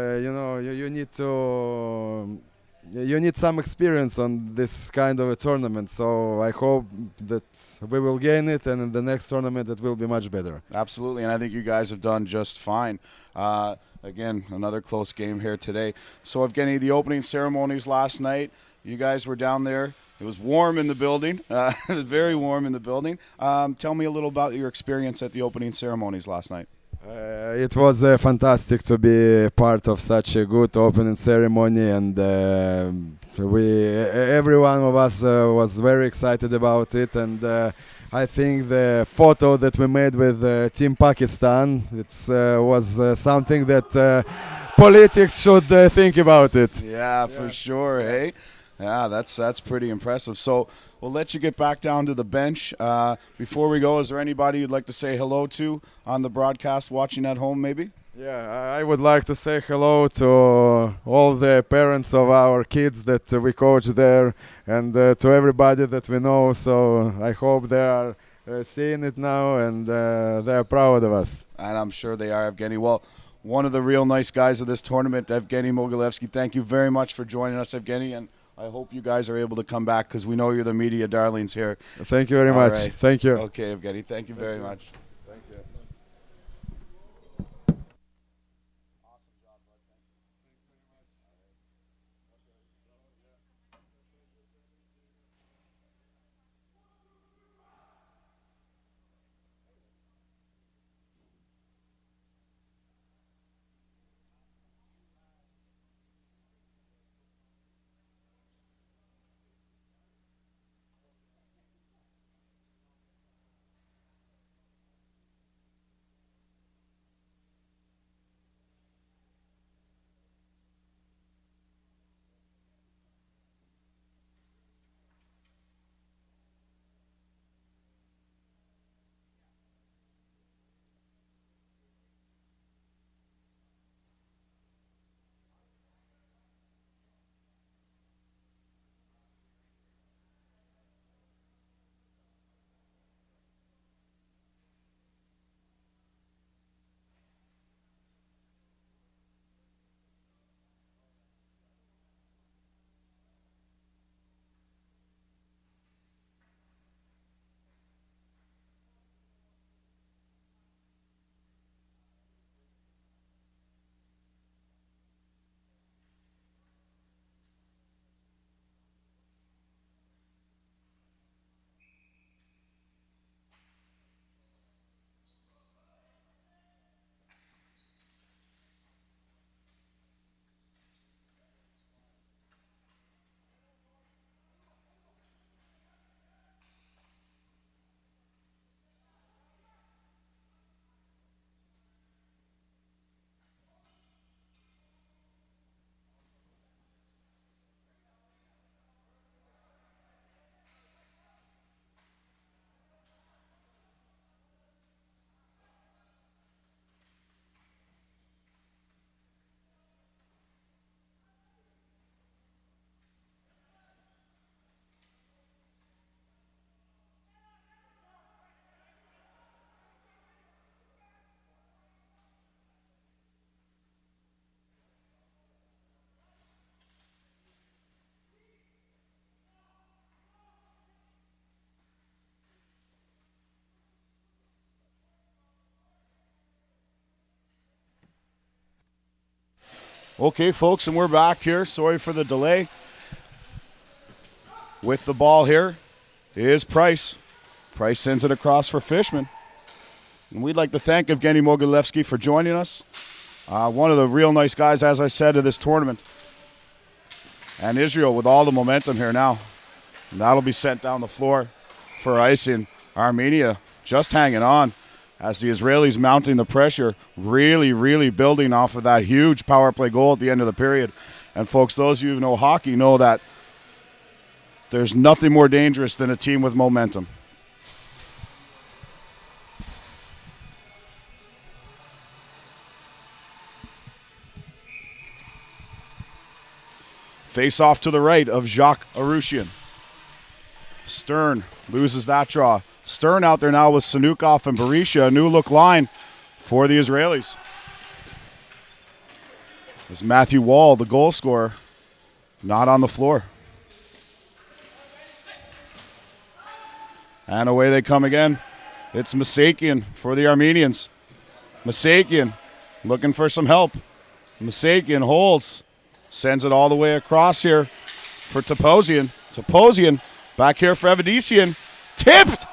you need some experience on this kind of a tournament, so I hope that we will gain it, and in the next tournament it will be much better. Absolutely, and I think you guys have done just fine. Again, another close game here today. So, Evgeny, the opening ceremonies last night, you guys were down there. It was warm in the building, very warm in the building. Tell me a little about your experience at the opening ceremonies last night. It was fantastic to be part of such a good opening ceremony, and every one of us was very excited about it. And I think the photo that we made with Team Pakistan, was something that politics should think about it. Yeah, for sure. Hey, yeah, that's pretty impressive. So we'll let you get back down to the bench. Before we go, is there anybody you'd like to say hello to on the broadcast watching at home maybe? Yeah, I would like to say hello to all the parents of our kids that we coach there, and to everybody that we know. So I hope they are seeing it now, and they are proud of us. And I'm sure they are, Evgeny. Well, one of the real nice guys of this tournament, Evgeny Mogilevsky. Thank you very much for joining us, Evgeny, and I hope you guys are able to come back, because we know you're the media darlings here. Thank you very much. Right. Thank you. Okay, Evgeny. Thank you very much. Thank you. Okay, folks, and we're back here. Sorry for the delay. With the ball here is Price. Price sends it across for Fishman. And we'd like to thank Evgeny Mogilevsky for joining us. One of the real nice guys, as I said, of this tournament. And Israel with all the momentum here now. And that'll be sent down the floor for icing. Armenia just hanging on as the Israelis mounting the pressure, really, really building off of that huge power play goal at the end of the period. And folks, those of you who know hockey know that there's nothing more dangerous than a team with momentum. Face off to the right of Jacques Arushian. Stern loses that draw. Stern out there now with Sanukov and Berisha, a new look line for the Israelis. As Matthew Wall, the goal scorer, not on the floor. And away they come again. It's Masakian for the Armenians. Masakian looking for some help. Masakian holds, sends it all the way across here for Toposian. Toposian back here for Evadisian. Tipped!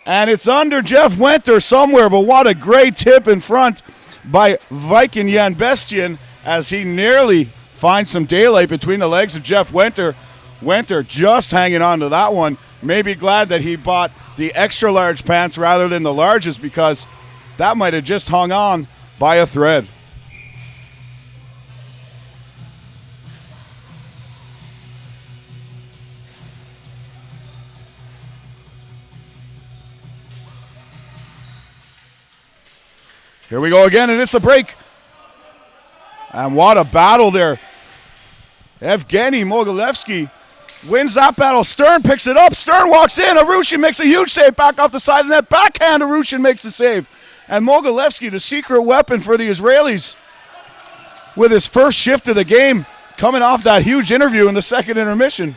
And it's under Jeff Winter somewhere, but what a great tip in front by Viking Jan Bestian as he nearly finds some daylight between the legs of Jeff Winter. Winter just hanging on to that one. Maybe glad that he bought the extra large pants rather than the largest because that might have just hung on by a thread. Here we go again, and it's a break. And what a battle there. Evgeny Mogilevsky wins that battle. Stern picks it up. Stern walks in. Arushin makes a huge save back off the side of the net. Backhand, Arushin makes the save. And Mogilevsky, the secret weapon for the Israelis, with his first shift of the game, coming off that huge interview in the second intermission.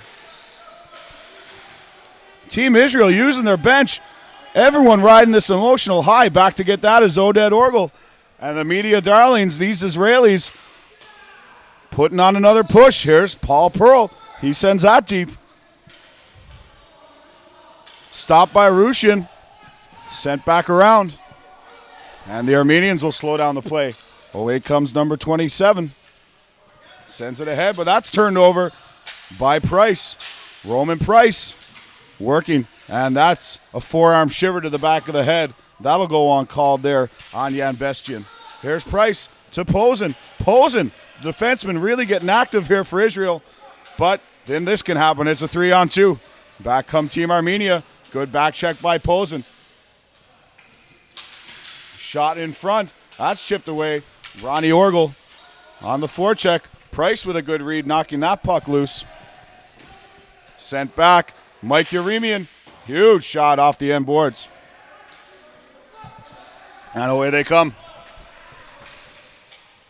Team Israel using their bench. Everyone riding this emotional high. Back to get that is Oded Orgel. And the media darlings, these Israelis, putting on another push. Here's Paul Pearl. He sends that deep. Stopped by Rushin. Sent back around. And the Armenians will slow down the play. Away comes number 27. Sends it ahead, but that's turned over by Price. Roman Price working. And that's a forearm shiver to the back of the head. That'll go on called there on Jan Bestian. Here's Price to Posen. Posen, the defenseman, really getting active here for Israel. But then this can happen. It's a 3-on-2. Back come Team Armenia. Good back check by Posen. Shot in front. That's chipped away. Ronnie Orgel on the forecheck. Price with a good read, knocking that puck loose. Sent back. Mike Yeremian. Huge shot off the end boards. And away they come.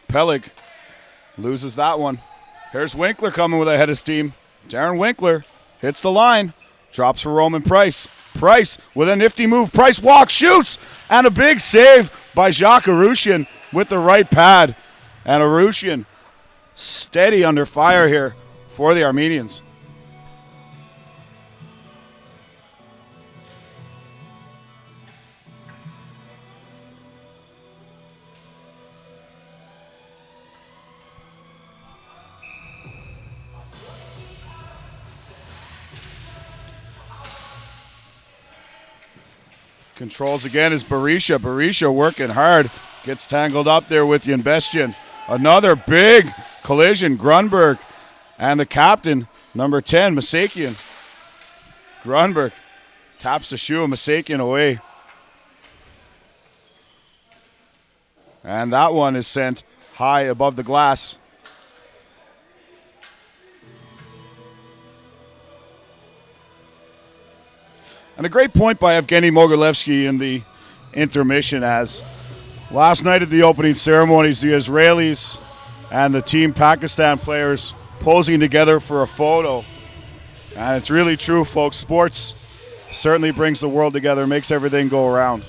Peleg loses that one. Here's Winkler coming with a head of steam. Darren Winkler hits the line. Drops for Roman Price. Price with a nifty move. Price walks, shoots, and a big save by Jacques Arushian with the right pad. And Arushian steady under fire here for the Armenians. Controls again is Berisha. Berisha working hard. Gets tangled up there with Yanbestian. Another big collision. Grunberg and the captain, number 10, Masakian. Grunberg taps the shoe of Masakian away. And that one is sent high above the glass. And a great point by Evgeny Mogilevsky in the intermission, as last night at the opening ceremonies, the Israelis and the Team Pakistan players posing together for a photo. And it's really true, folks. Sports certainly brings the world together, makes everything go around.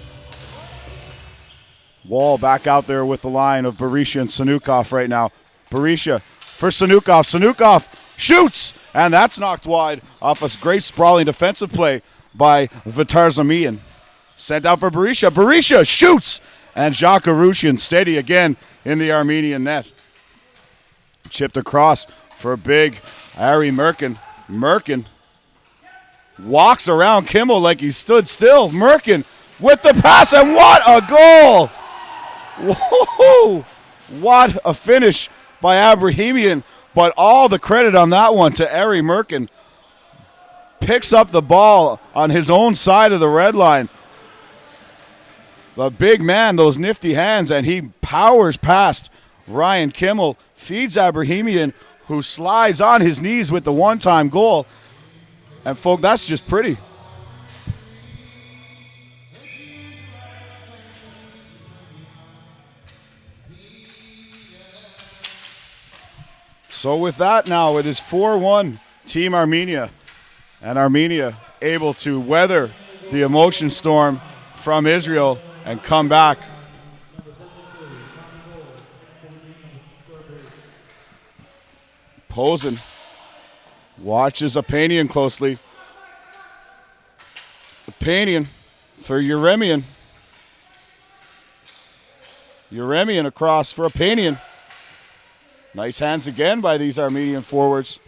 Wall back out there with the line of Berisha and Sanukov right now. Berisha for Sanukov. Sanukov shoots, and that's knocked wide off a great sprawling defensive play by Vitar Zamian. Sent out for Berisha. Berisha shoots, and Jacques Arushin steady again in the Armenian net. Chipped across for big Ari Merkin. Merkin walks around Kimmel like he stood still. Merkin with the pass, and what a goal! Whoa! What a finish by Abrahamian, but all the credit on that one to Ari Merkin. Picks up the ball on his own side of the red line. The big man, those nifty hands, and he powers past Ryan Kimmel, feeds Abrahamian, who slides on his knees with the one-time goal. And, folk, that's just pretty. So with that now, it is 4-1 Team Armenia. And Armenia able to weather the emotion storm from Israel and come back. Posen watches Apanian closely. Apanian for Yeremian. Yeremian across for Apanian. Nice hands again by these Armenian forwards.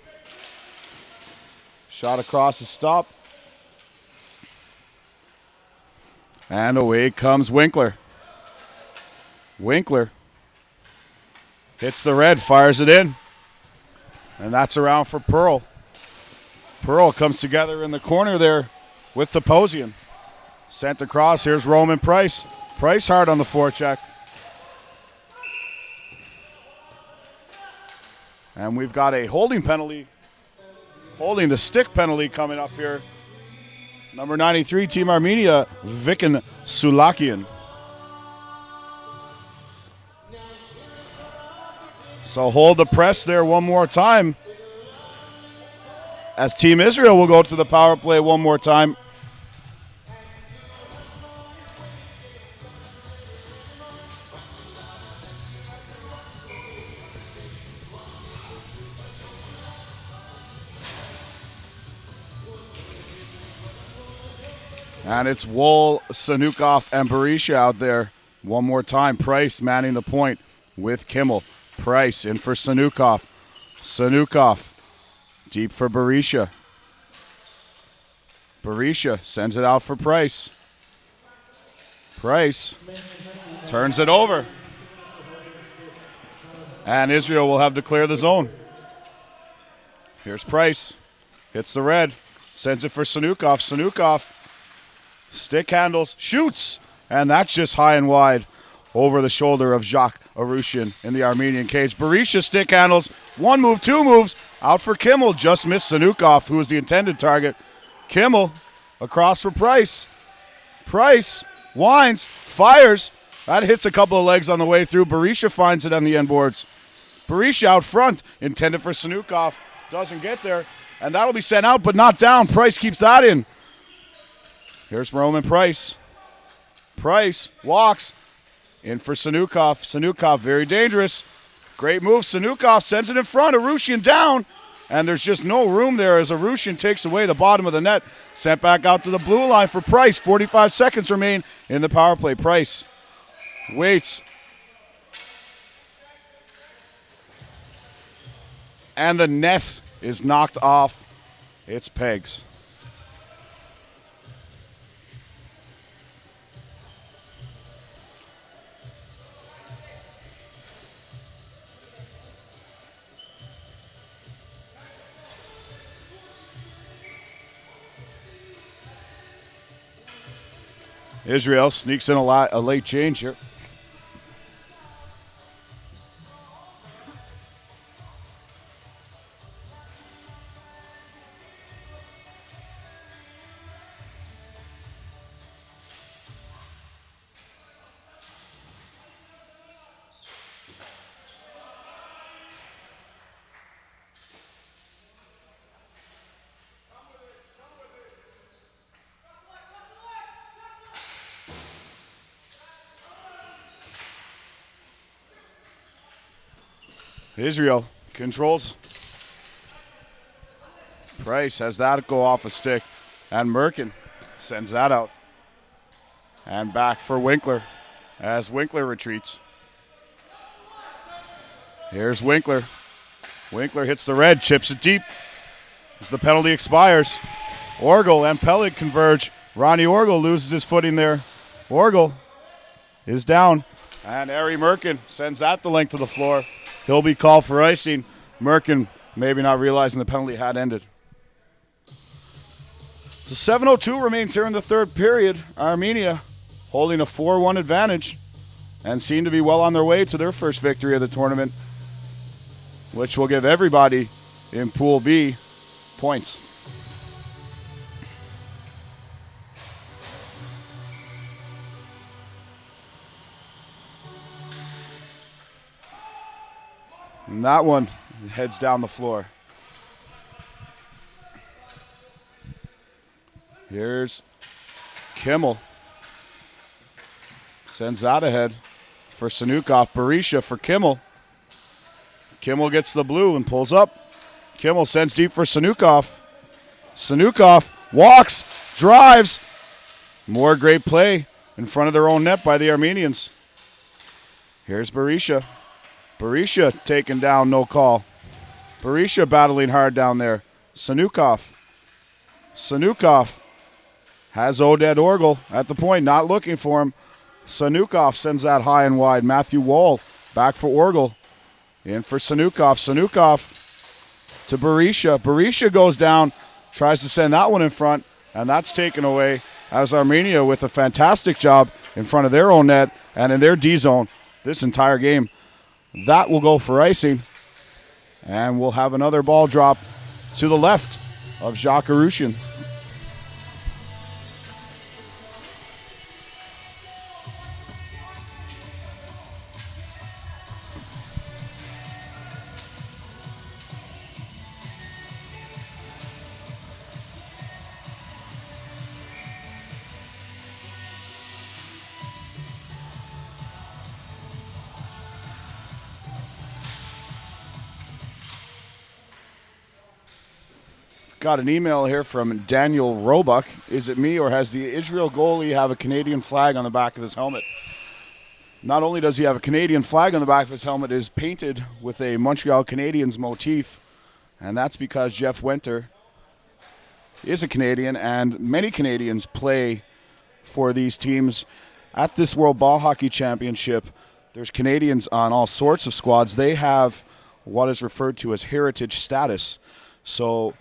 Shot across is stopped. And away comes Winkler. Winkler hits the red, fires it in. And that's around for Pearl. Pearl comes together in the corner there with Toposian. Sent across, here's Roman Price. Price hard on the forecheck. And we've got a holding penalty. Holding the stick penalty coming up here. Number 93, Team Armenia, Vikin Sulakian. So hold the press there one more time. As Team Israel will go to the power play one more time. And it's Wool, Sanukov, and Berisha out there. One more time, Price manning the point with Kimmel. Price in for Sanukov. Sanukov deep for Berisha. Berisha sends it out for Price. Price turns it over. And Israel will have to clear the zone. Here's Price. Hits the red. Sends it for Sanukov. Sanukov stick handles, shoots, and that's just high and wide over the shoulder of Jacques Arushin in the Armenian cage. Berisha stick handles, one move, two moves, out for Kimmel, just missed Sanukov, who was the intended target. Kimmel across for Price. Price winds, fires, that hits a couple of legs on the way through. Berisha finds it on the end boards. Berisha out front, intended for Sanukov, doesn't get there, and that'll be sent out, but not down. Price keeps that in. Here's Roman Price. Price walks in for Sanukov. Sanukov very dangerous. Great move. Sanukov sends it in front. Arushin down. And there's just no room there as Arushin takes away the bottom of the net. Sent back out to the blue line for Price. 45 seconds remain in the power play. Price waits. And the net is knocked off its pegs. Israel sneaks in a late change here. Israel controls. Price has that go off a stick. And Merkin sends that out. And back for Winkler as Winkler retreats. Here's Winkler. Winkler hits the red, chips it deep as the penalty expires. Orgel and Pellig converge. Ronnie Orgel loses his footing there. Orgel is down. And Ari Merkin sends that the length of the floor. He'll be called for icing. Merkin maybe not realizing the penalty had ended. So 7:02 remains here in the third period. Armenia holding a 4-1 advantage and seem to be well on their way to their first victory of the tournament, which will give everybody in Pool B points. And that one heads down the floor. Here's Kimmel. Sends that ahead for Sanukov. Berisha for Kimmel. Kimmel gets the blue and pulls up. Kimmel sends deep for Sanukov. Sanukov walks, drives. More great play in front of their own net by the Armenians. Here's Berisha. Berisha taken down, no call. Berisha battling hard down there. Sanukov. Sanukov has Oded Orgel at the point, not looking for him. Sanukov sends that high and wide. Matthew Wall back for Orgel. In for Sanukov. Sanukov to Berisha. Berisha goes down, tries to send that one in front, and that's taken away as Armenia with a fantastic job in front of their own net and in their D zone this entire game. That will go for icing, and we'll have another ball drop to the left of Jacques Arushian. Got an email here from Daniel Roebuck. Is it me, or has the Israel goalie have a Canadian flag on the back of his helmet? Not only does he have a Canadian flag on the back of his helmet, it is painted with a Montreal Canadiens motif, and that's because Jeff Winter is a Canadian, and many Canadians play for these teams. At this World Ball Hockey Championship, there's Canadians on all sorts of squads. They have what is referred to as heritage status. So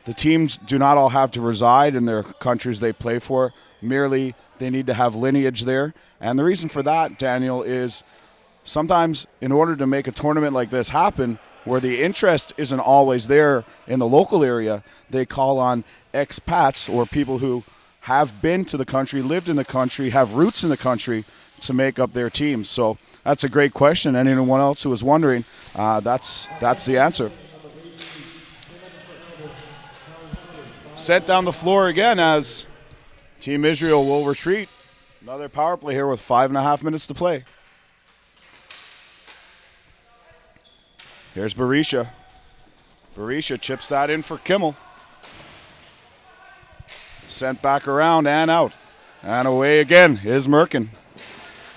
the teams do not all have to reside in their countries they play for. Merely, they need to have lineage there. And the reason for that, Daniel, is sometimes in order to make a tournament like this happen, where the interest isn't always there in the local area, they call on expats, or people who have been to the country, lived in the country, have roots in the country, to make up their teams. So that's a great question. Anyone else who was wondering, that's the answer. Sent down the floor again as Team Israel will retreat. Another power play here with 5.5 minutes to play. Here's Berisha. Berisha chips that in for Kimmel. Sent back around and out. And away again is Merkin.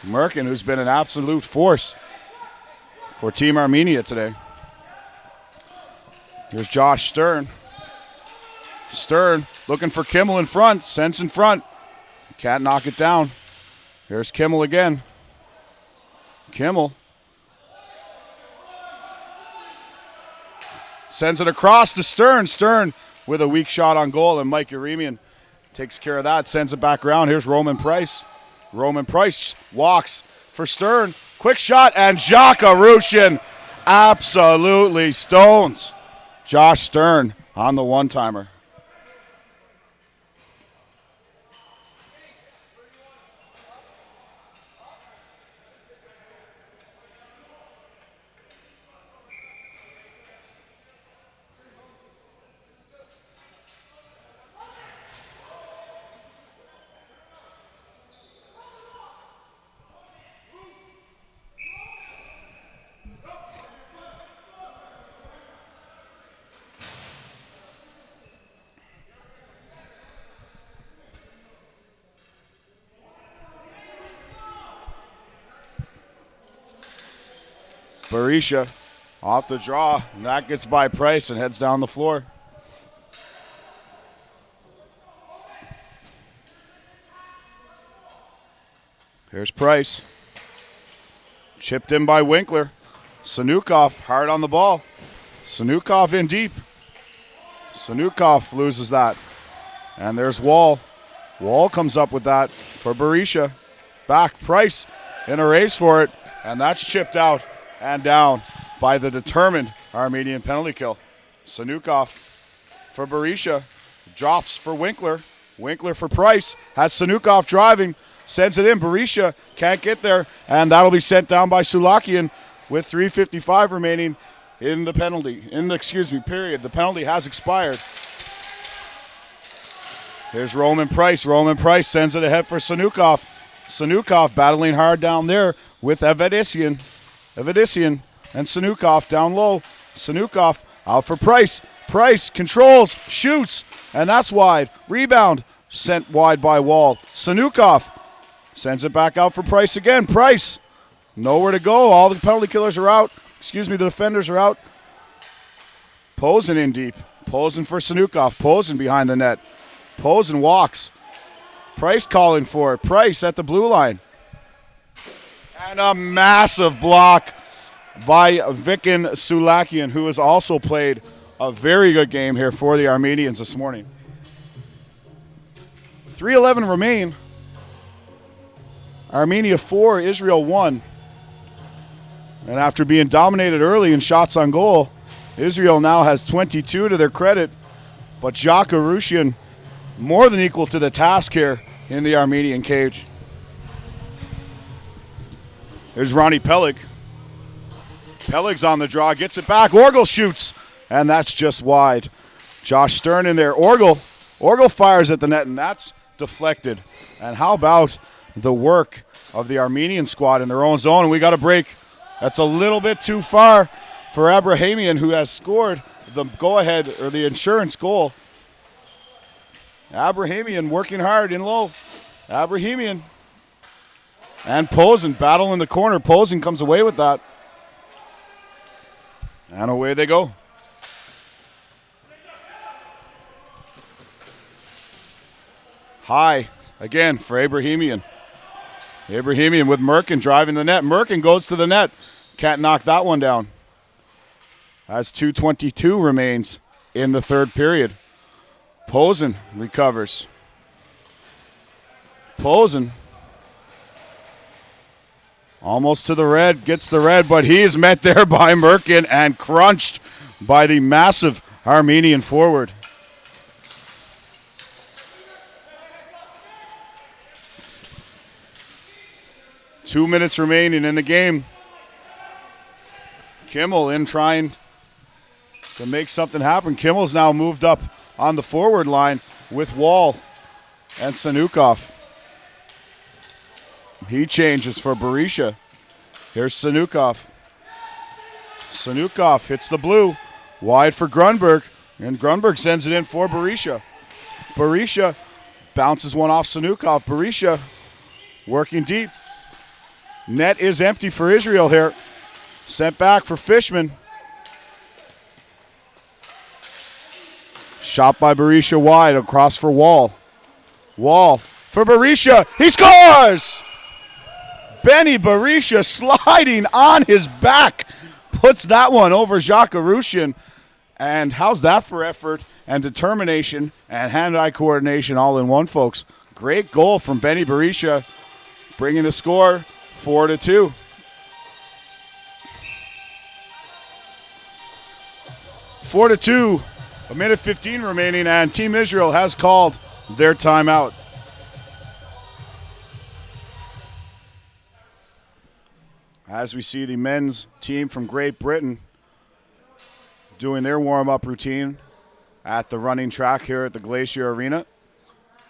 Merkin, who's been an absolute force for Team Armenia today. Here's Josh Stern. Stern looking for Kimmel in front. Sends in front. Can't knock it down. Here's Kimmel again. Kimmel sends it across to Stern. Stern with a weak shot on goal, and Mike Uremian takes care of that. Sends it back around. Here's Roman Price. Roman Price walks for Stern. Quick shot, and Jacques Arushian absolutely stones Josh Stern on the one-timer. Berisha off the draw, and that gets by Price and heads down the floor. Here's Price. Chipped in by Winkler. Sanukov hard on the ball. Sanukov in deep. Sanukov loses that. And there's Wall. Wall comes up with that for Berisha. Back, Price in a race for it. And that's chipped out and down by the determined Armenian penalty kill. Sanukov for Berisha. Drops for Winkler. Winkler for Price. Has Sanukov driving. Sends it in. Berisha can't get there. And that'll be sent down by Sulakian with 3:55 remaining in the penalty. Period. The penalty has expired. Here's Roman Price. Roman Price sends it ahead for Sanukov. Sanukov battling hard down there with Evedissian. Evedissian and Sanukov down low. Sanukov out for Price. Price controls, shoots, and that's wide. Rebound sent wide by Wall. Sanukov sends it back out for Price again. Price, nowhere to go. All the penalty killers are out. The defenders are out. Posen in deep. Posen for Sanukov. Posen behind the net. Posen walks. Price calling for it. Price at the blue line. And a massive block by Vikin Sulakian, who has also played a very good game here for the Armenians this morning. 3:11 remain. Armenia 4, Israel 1. And after being dominated early in shots on goal, Israel now has 22 to their credit. But Jacques Arushian more than equal to the task here in the Armenian cage. There's Ronnie Peleg. Peleg's on the draw, gets it back. Orgel shoots, and that's just wide. Josh Stern in there. Orgel fires at the net, and that's deflected. And how about the work of the Armenian squad in their own zone? And we got a break. That's a little bit too far for Abrahamian, who has scored the go-ahead or the insurance goal. Abrahamian working hard in low. Abrahamian and Posen battle in the corner. Posen comes away with that. And away they go. High again for Abrahamian. Abrahamian with Merkin driving the net. Merkin goes to the net. Can't knock that one down. As 2:22 remains in the third period. Posen recovers. Posen almost to the red, gets the red, but he is met there by Merkin and crunched by the massive Armenian forward. Two minutes remaining in the game. Kimmel in trying to make something happen. Kimmel's now moved up on the forward line with Wall and Sanukov. He changes for Berisha. Here's Sanukov. Sanukov hits the blue. Wide for Grunberg. And Grunberg sends it in for Berisha. Berisha bounces one off Sanukov. Berisha working deep. Net is empty for Israel here. Sent back for Fishman. Shot by Berisha wide across for Wall. Wall for Berisha. He scores! Benny Berisha sliding on his back. Puts that one over Jacques Arushian. And how's that for effort and determination and hand-eye coordination all in one, folks? Great goal from Benny Berisha, bringing the score 4-2. Four to 2, a minute 15 remaining, and Team Israel has called their timeout. As we see the men's team from Great Britain doing their warm-up routine at the running track here at the Glacier Arena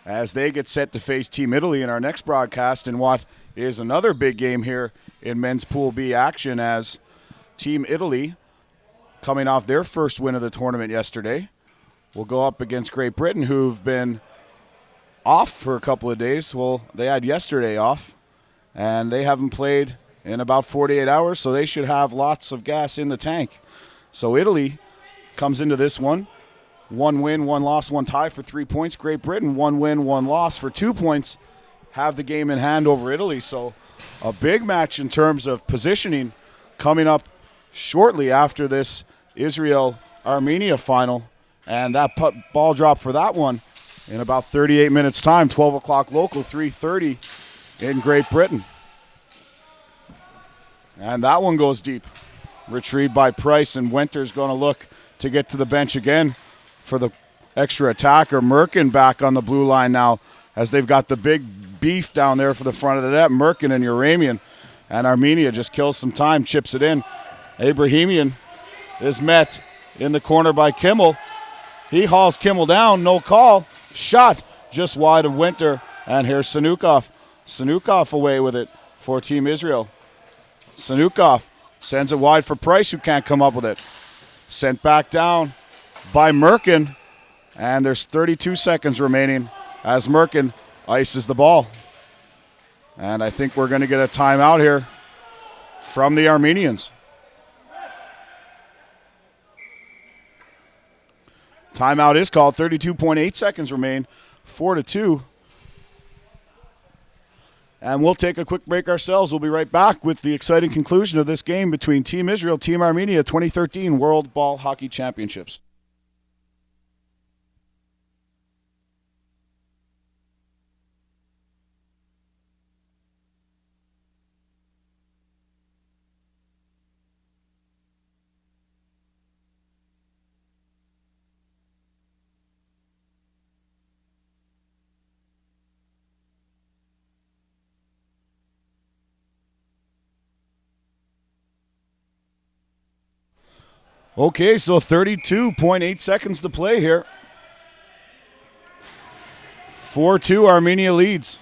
as they get set to face Team Italy in our next broadcast in what is another big game here in men's Pool B action, as Team Italy, coming off their first win of the tournament yesterday, will go up against Great Britain, who've been off for a couple of days. Well, they had yesterday off, and they haven't played in about 48 hours, so they should have lots of gas in the tank. So Italy comes into this one. 1 win, 1 loss, 1 tie for 3 points. Great Britain, 1 win, 1 loss for 2 points, have the game in hand over Italy. So a big match in terms of positioning coming up shortly after this Israel-Armenia final. And that ball drop for that one in about 38 minutes time, 12 o'clock local, 3:30 in Great Britain. And that one goes deep. Retrieved by Price, and Winter's going to look to get to the bench again for the extra attacker. Merkin back on the blue line now as they've got the big beef down there for the front of the net. Merkin and Uramian. And Armenia just kills some time, chips it in. Abrahamian is met in the corner by Kimmel. He hauls Kimmel down, no call. Shot just wide of Winter. And here's Sanukov. Sanukov away with it for Team Israel. Sanukov sends it wide for Price, who can't come up with it. Sent back down by Merkin. And there's 32 seconds remaining as Merkin ices the ball. And I think we're going to get a timeout here from the Armenians. Timeout is called. 32.8 seconds remain. 4-2. And we'll take a quick break ourselves. We'll be right back with the exciting conclusion of this game between Team Israel, Team Armenia, 2013 World Ball Hockey Championships. Okay, so 32.8 seconds to play here. 4-2, Armenia leads.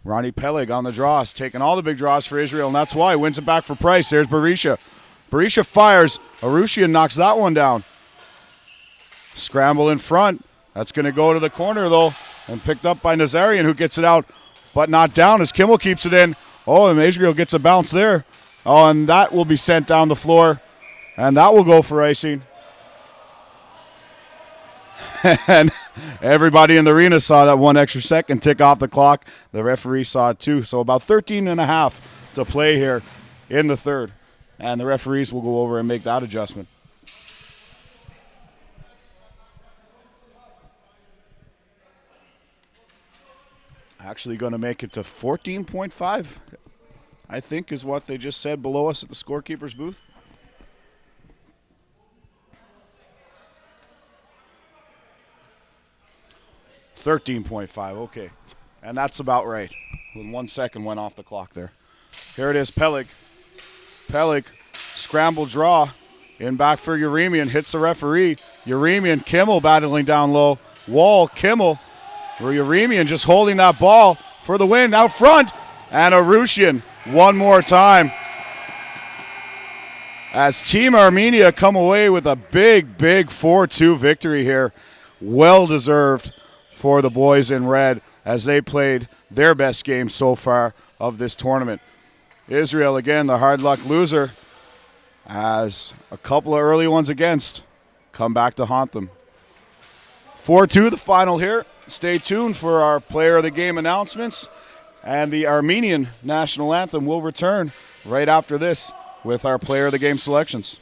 Ronnie Peleg on the draws, taking all the big draws for Israel, and that's why. Wins it back for Price. There's Berisha. Berisha fires. Arushian knocks that one down. Scramble in front. That's going to go to the corner, though, and picked up by Nazarian, who gets it out, but not down as Kimmel keeps it in. Oh, and Israel gets a bounce there. Oh, and that will be sent down the floor, and that will go for icing. And everybody in the arena saw that 1 extra second tick off the clock. The referee saw it too. So about 13 and a half to play here in the third. And the referees will go over and make that adjustment. Actually going to make it to 14.5, I think is what they just said below us at the scorekeeper's booth. $13.5, okay. And that's about right. When 1 second went off the clock there. Here it is, Peleg. Peleg, scramble draw. In back for Uremian, hits the referee. Uremian, Kimmel battling down low. Wall, Kimmel. Uremian just holding that ball for the win out front. And Arushian one more time. As Team Armenia come away with a big 4-2 victory here. Well deserved for the boys in red as they played their best game so far of this tournament. Israel, again, the hard luck loser, as a couple of early ones against come back to haunt them. 4-2 the final here. Stay tuned for our player of the game announcements, and the Armenian national anthem will return right after this with our player of the game selections.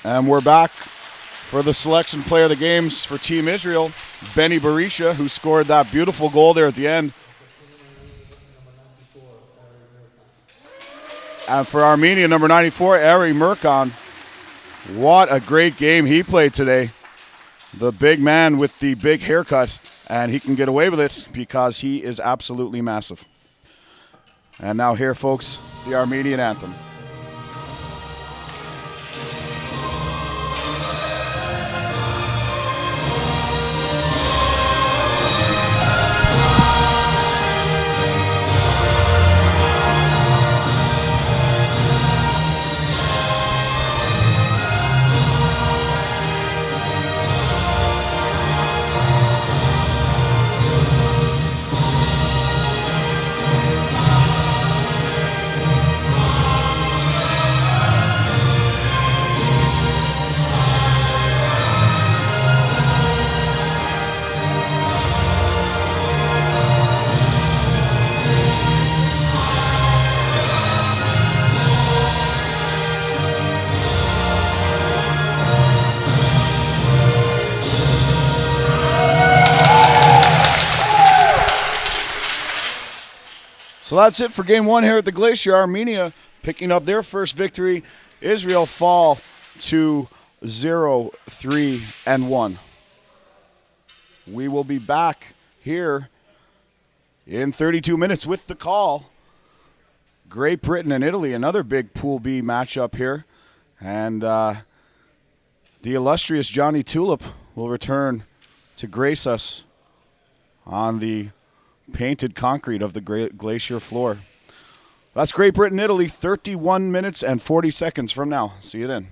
And we're back for the selection player of the games for Team Israel. Benny Berisha, who scored that beautiful goal there at the end. And for Armenia, number 94, Ari Merkan. What a great game he played today. The big man with the big haircut, and he can get away with it because he is absolutely massive. And now here, folks, the Armenian anthem. So that's it for game one here at the Glacier. Armenia picking up their first victory. Israel fall to 0-3-1. We will be back here in 32 minutes with the call. Great Britain and Italy, another big Pool B matchup here. And the illustrious Johnny Tulip will return to grace us on the painted concrete of the glacier floor. That's Great Britain, Italy, 31 minutes and 40 seconds from now. See you then.